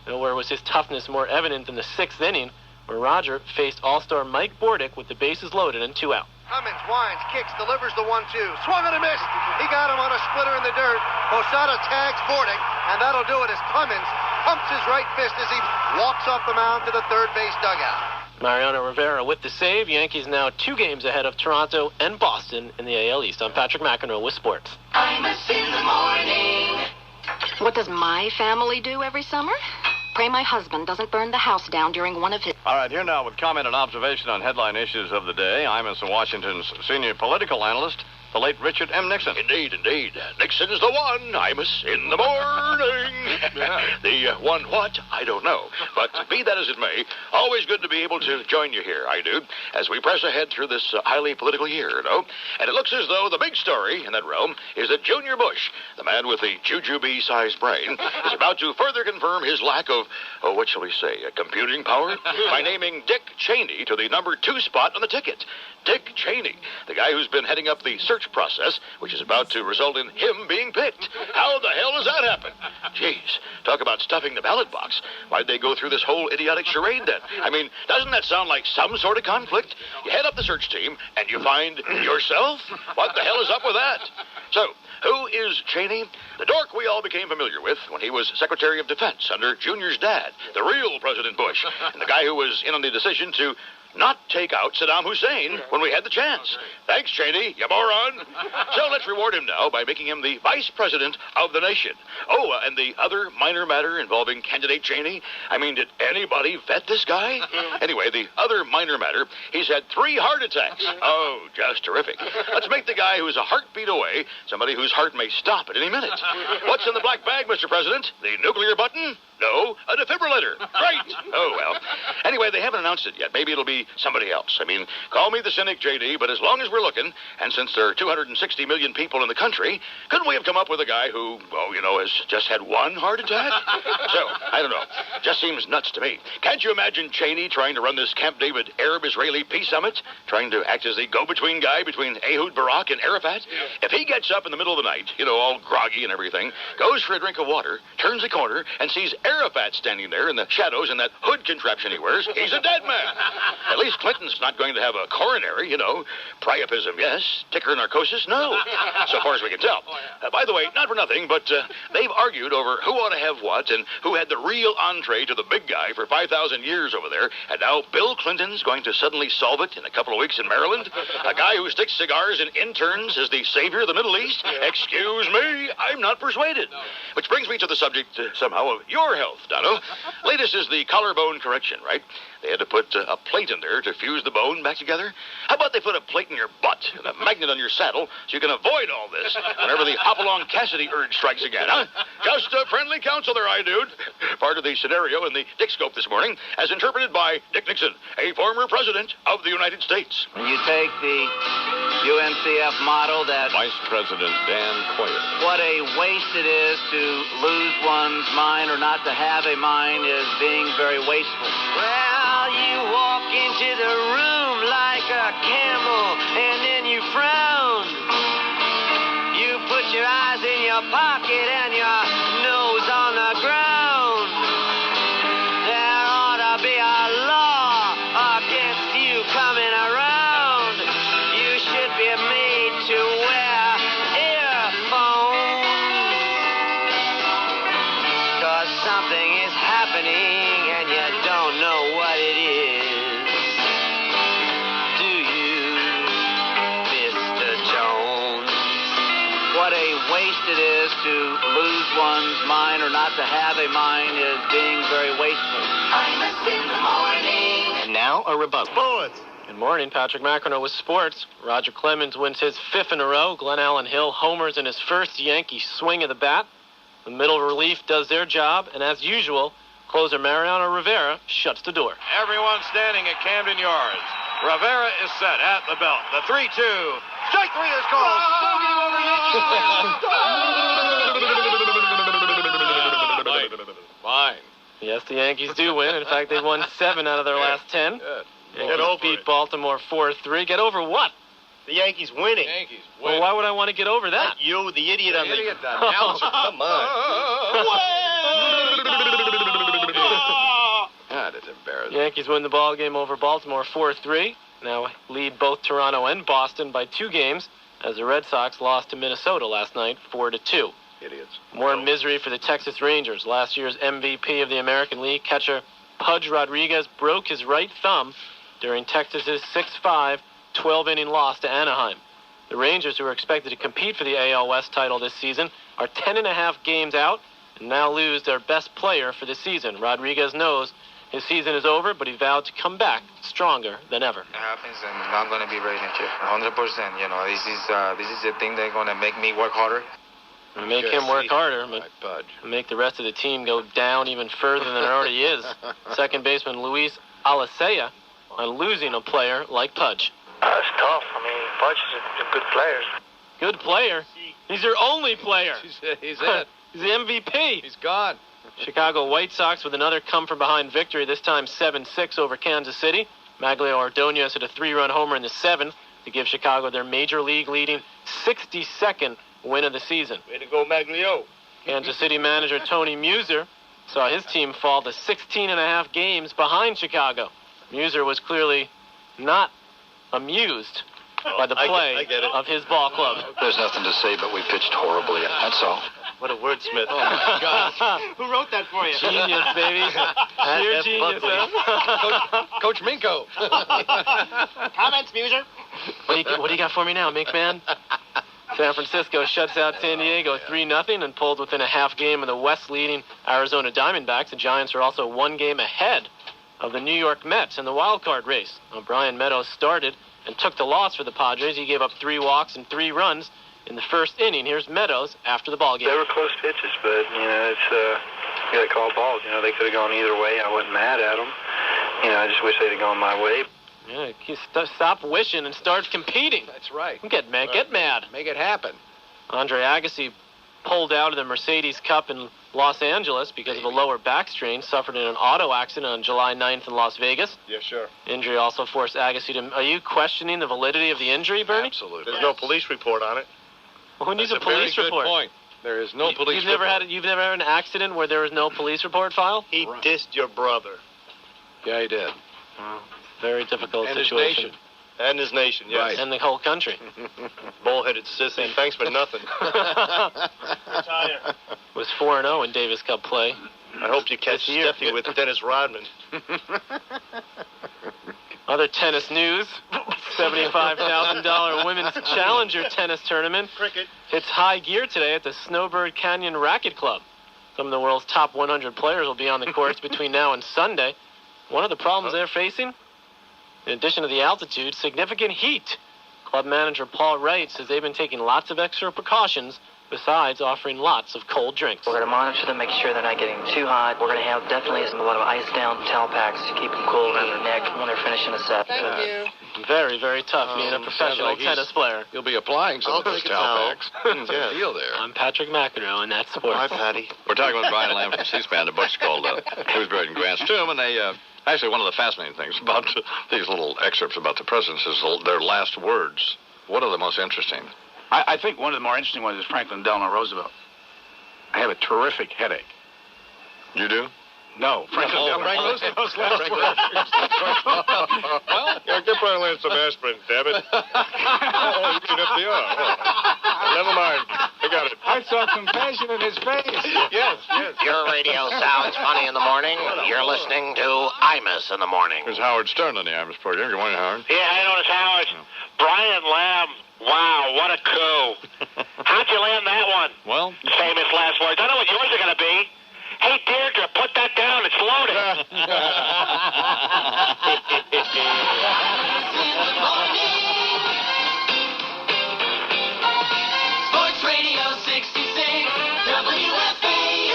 Nowhere was his toughness more evident than the 6th inning, where Roger faced all-star Mike Bordick with the bases loaded and 2 out. Cummins winds, kicks, delivers the 1-2. Swung and a miss. He got him on a splitter in the dirt. Posada tags Bordick, And that'll do it as Clemens pumps his right fist as he walks off the mound to the third base dugout. Mariano Rivera with the save. Yankees now 2 games ahead of Toronto and Boston in the AL East. I'm Patrick McEnroe with sports. Imus in the morning. What does my family do every summer? Pray my husband doesn't burn the house down during one of his... All right, here now with comment and observation on headline issues of the day, Imus Washington's senior political analyst, the late Richard M. Nixon. Indeed, indeed. Nixon's the one. Imus in the morning. The one what? I don't know. But be that as it may, always good to be able to join you here, I do, as we press ahead through this highly political year, you know. And it looks as though the big story in that realm is that Junior Bush, the man with the jujube-sized brain, is about to further confirm his lack of, what shall we say, computing power by naming Dick Cheney to the number 2 spot on the ticket. Dick Cheney, the guy who's been heading up the search process, which is about to result in him being picked. How the hell does that happen? Jeez, talk about stuffing the ballot box. Why'd they go through this whole idiotic charade then? I mean, doesn't that sound like some sort of conflict? You head up the search team, and you find yourself? What the hell is up with that? So, who is Cheney? The dork we all became familiar with when he was Secretary of Defense under Junior's dad, the real President Bush, and the guy who was in on the decision to not take out Saddam Hussein when we had the chance. Thanks, Cheney, you moron. So let's reward him now by making him the vice president of the nation. Oh, and the other minor matter involving candidate Cheney, I mean, did anybody vet this guy? Anyway, the other minor matter, he's had 3 heart attacks. Oh, just terrific. Let's make the guy who's a heartbeat away somebody whose heart may stop at any minute. What's in the black bag, Mr. President? The nuclear button? No, a defibrillator. Great. Oh, well. Anyway, they haven't announced it yet. Maybe it'll be somebody else. I mean, call me the cynic, J.D., but as long as we're looking, and since there are 260 million people in the country, couldn't we have come up with a guy who, has just had 1 heart attack? So, I don't know. Just seems nuts to me. Can't you imagine Cheney trying to run this Camp David Arab-Israeli peace summit, trying to act as the go-between guy between Ehud Barak and Arafat? If he gets up in the middle of the night, all groggy and everything, goes for a drink of water, turns a corner, and sees Arafat standing there in the shadows in that hood contraption he wears, he's a dead man. At least Clinton's not going to have a coronary, Priapism, yes. Ticker narcosis, no. So far as we can tell. By the way, not for nothing, but they've argued over who ought to have what and who had the real entree to the big guy for 5,000 years over there. And now Bill Clinton's going to suddenly solve it in a couple of weeks in Maryland. A guy who sticks cigars in interns is the savior of the Middle East? Excuse me, I'm not persuaded. Which brings me to the subject, somehow, of your health, Dono. Latest is the collarbone correction, right? They had to put a plate in there to fuse the bone back together. How about they put a plate in your butt and a magnet on your saddle so you can avoid all this whenever the hop-along Cassidy urge strikes again, huh? Just a friendly counsel there, I dude. Part of the scenario in the Dick Scope this morning, as interpreted by Dick Nixon, a former president of the United States. When you take the UNCF model that... Vice President Dan Quayle. What a waste it is to lose one's mind or not to have a mind is being very wasteful. Well, you walk into the room like a camel, and then you frown. You put your eyes in your pocket and your nose on the ground. There ought to be a law against you coming around. You should be made to wear earphones. 'Cause something is happening and you don't know what it is. Do you, Mr. Jones? What a waste it is to lose one's mind or not to have a mind is being very wasteful. Imus in the morning. And now a rebuttal. Sports. Good morning, Patrick McEnroe with sports. Roger Clemens wins his 5th in a row. Glenn Allen Hill homers in his first Yankee swing of the bat. The middle relief does their job, and as usual, closer Mariano Rivera shuts the door. Everyone standing at Camden Yards. Rivera is set at the belt. The 3-2. Strike 3 is called. Fine. Yes, the Yankees do win. In fact, they've won 7 out of their last 10. Good. Yankees beat Baltimore 4-3. Get over what? The Yankees winning. Well, why would I want to get over that? Not you, the idiot on the announcer. Come on. God, it's embarrassing. Yankees win the ball game over Baltimore 4-3. Now lead both Toronto and Boston by 2 games as the Red Sox lost to Minnesota last night 4-2. Idiots. More misery for the Texas Rangers. Last year's MVP of the American League, catcher Pudge Rodriguez broke his right thumb during Texas's 6-5 12-inning loss to Anaheim. The Rangers, who are expected to compete for the AL West title this season, are 10.5 games out and now lose their best player for the season. Rodriguez knows his season is over, but he vowed to come back stronger than ever. It happens, and I'm going to be ready next year, 100%. You know, this is the thing that's going to make me work harder. Make him work harder, but make the rest of the team go down even further than it already is. Second baseman Luis Alicea on losing a player like Pudge. It's tough. I mean, Pudge is a good player. Good player? He's your only player. He's it. He's the MVP. He's gone. Chicago White Sox with another come-from-behind victory, this time 7-6 over Kansas City. Maglio Ordonez hit a 3-run homer in the 7th to give Chicago their major league leading 62nd win of the season. Way to go, Maglio. Kansas City manager Tony Muser saw his team fall to 16.5 games behind Chicago. Muser was clearly not amused by the play of his ball club. There's nothing to say, but we pitched horribly. That's all. What a wordsmith. Oh, my God. Who wrote that for you? Genius, baby. Sheer genius, huh? Coach Minko. Comments, Muser? What do you got for me now, Mink Man? San Francisco shuts out San Diego 3-0 and pulled within a half game of the West-leading Arizona Diamondbacks. The Giants are also one game ahead of the New York Mets in the wild card race. Brian Meadows started and took the loss for the Padres. He gave up 3 walks and 3 runs in the first inning. Here's Meadows after the ball game. They were close pitches, but, you know, it's, you got to call balls. You know, they could have gone either way. I wasn't mad at them. You know, I just wish they'd have gone my way. Yeah, stop wishing and start competing. That's right. Get mad. Get mad. Make it happen. Andre Agassi pulled out of the Mercedes Cup in Los Angeles because of a lower back strain, suffered in an auto accident on July 9th in Las Vegas. Yeah, sure. Injury also forced Agassi to... Are you questioning the validity of the injury, Bernie? Absolutely. There's no police report on it. Well, who needs That's a police very report? Good point. There is no police You've report. You've never had an accident where there was no police report filed? He dissed your brother. Yeah, he did. Very difficult And situation. his nation. And his nation, yes. Right. And the whole country. Bullheaded sissy. Thanks for nothing. Was 4-0 in Davis Cup play. I hope you catch Steffi with Dennis Rodman. Other tennis news. $75,000 women's challenger tennis tournament Cricket hits high gear today at the Snowbird Canyon Racket Club. Some of the world's top 100 players will be on the courts between now and Sunday. One of the problems they're facing, in addition to the altitude, significant heat. Club manager Paul Wright says they've been taking lots of extra precautions besides offering lots of cold drinks. We're going to monitor them, make sure they're not getting too hot. We're going to have definitely a lot of ice down towel packs to keep them cool around their neck when they're finishing a set. Thank you. Very, very tough being a professional tennis player. You'll be applying some of those towel packs. Yeah. Deal there. I'm Patrick McEnroe, and that's sports. Hi, Patty. We're talking with Brian Lamb from C-SPAN. The book's called Newsbread and Grant's Tomb, and they... Actually, one of the fascinating things about these little excerpts about the presidents is their last words. What are the most interesting? I think one of the more interesting ones is Franklin Delano Roosevelt. I have a terrific headache. You do? No, Franklin Delano Roosevelt's last words. Well, yeah, get Brian Lamb some aspirin, damn it. Oh, you can FDR. Oh. Never mind. I got it. I saw compassion in his face. Yes, yes. Your radio sounds funny in the morning. You're listening to Imus in the morning. There's Howard Stern on the Imus program. Good morning, Howard. Yeah, I know it's Howard. Brian Lamb. Wow, what a coup. How'd you land that one? Well, famous last words. I know what yours are going to be. Hey, Deirdre, put that down. It's loaded. Sports Radio 66, WFAN.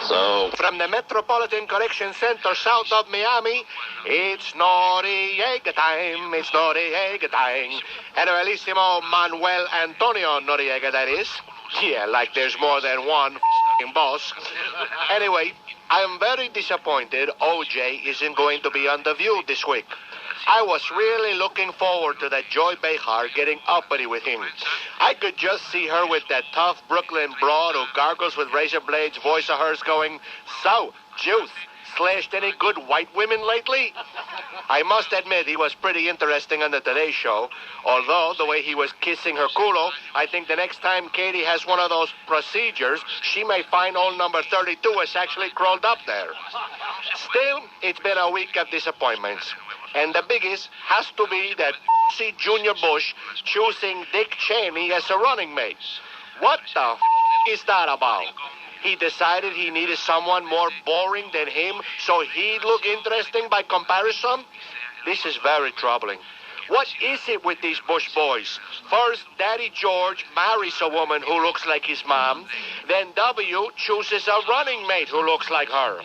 So, from the Metropolitan Correction Center south of Miami, it's Noriega time. It's Noriega time. Generalissimo Manuel Antonio Noriega, that is. Yeah, like there's more than one f***ing boss. Anyway, I'm very disappointed OJ isn't going to be on The View this week. I was really looking forward to that Joy Behar getting uppity with him. I could just see her with that tough Brooklyn broad who gargles with razor blades voice of hers going, "So, Juice, slashed any good white women lately? I must admit he was pretty interesting on the Today Show. Although, the way he was kissing her culo, I think the next time Katie has one of those procedures, she may find old number 32 has actually crawled up there. Still, it's been a week of disappointments. And the biggest has to be that C. Junior Bush choosing Dick Cheney as a running mate. What the is that about? He decided he needed someone more boring than him so he'd look interesting by comparison? This is very troubling. What is it with these Bush boys? First, Daddy George marries a woman who looks like his mom. Then W chooses a running mate who looks like her.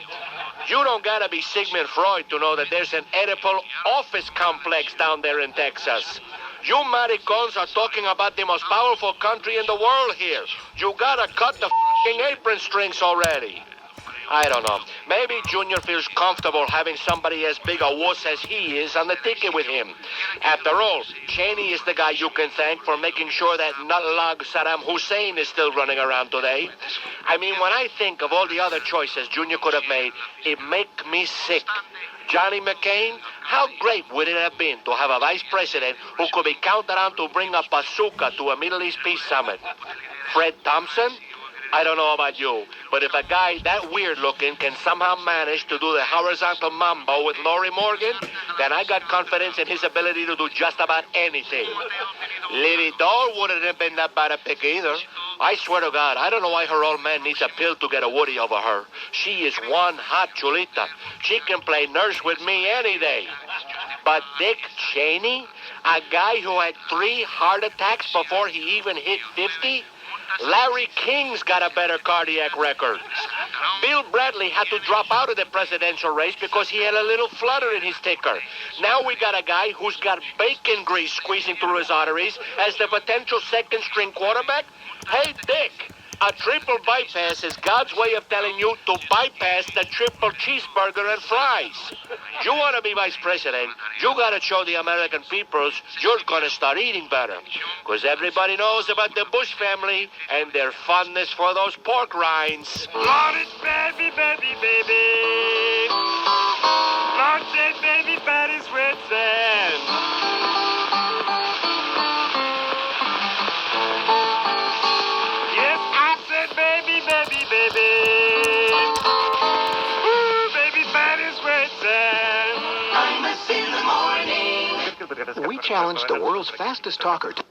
You don't gotta be Sigmund Freud to know that there's an Oedipal office complex down there in Texas. You maricons are talking about the most powerful country in the world here. You gotta cut the f***ing apron strings already. I don't know. Maybe Junior feels comfortable having somebody as big a wuss as he is on the ticket with him. After all, Cheney is the guy you can thank for making sure that nutlug Saddam Hussein is still running around today. I mean, when I think of all the other choices Junior could have made, it makes me sick. Johnny McCain, how great would it have been to have a vice president who could be counted on to bring a bazooka to a Middle East peace summit? Fred Thompson? I don't know about you, but if a guy that weird looking can somehow manage to do the horizontal mambo with Lori Morgan, then I got confidence in his ability to do just about anything. Lily Dole wouldn't have been that bad a pick either. I swear to God, I don't know why her old man needs a pill to get a Woody over her. She is one hot chulita. She can play nurse with me any day. But Dick Cheney, a guy who had 3 heart attacks before he even hit 50? Larry King's got a better cardiac record. Bill Bradley had to drop out of the presidential race because he had a little flutter in his ticker. Now we got a guy who's got bacon grease squeezing through his arteries as the potential second-string quarterback? Hey, Dick, a triple bypass is God's way of telling you to bypass the triple cheeseburger and fries. You want to be vice president, you got to show the American peoples you're going to start eating better. Because everybody knows about the Bush family and their fondness for those pork rinds. Lord, it's baby, baby, baby. Lord said baby fat is red sand. Yes, I said baby, baby, baby. Ooh, baby fat is red sand. Imus in the morning. We challenged the world's fastest talker to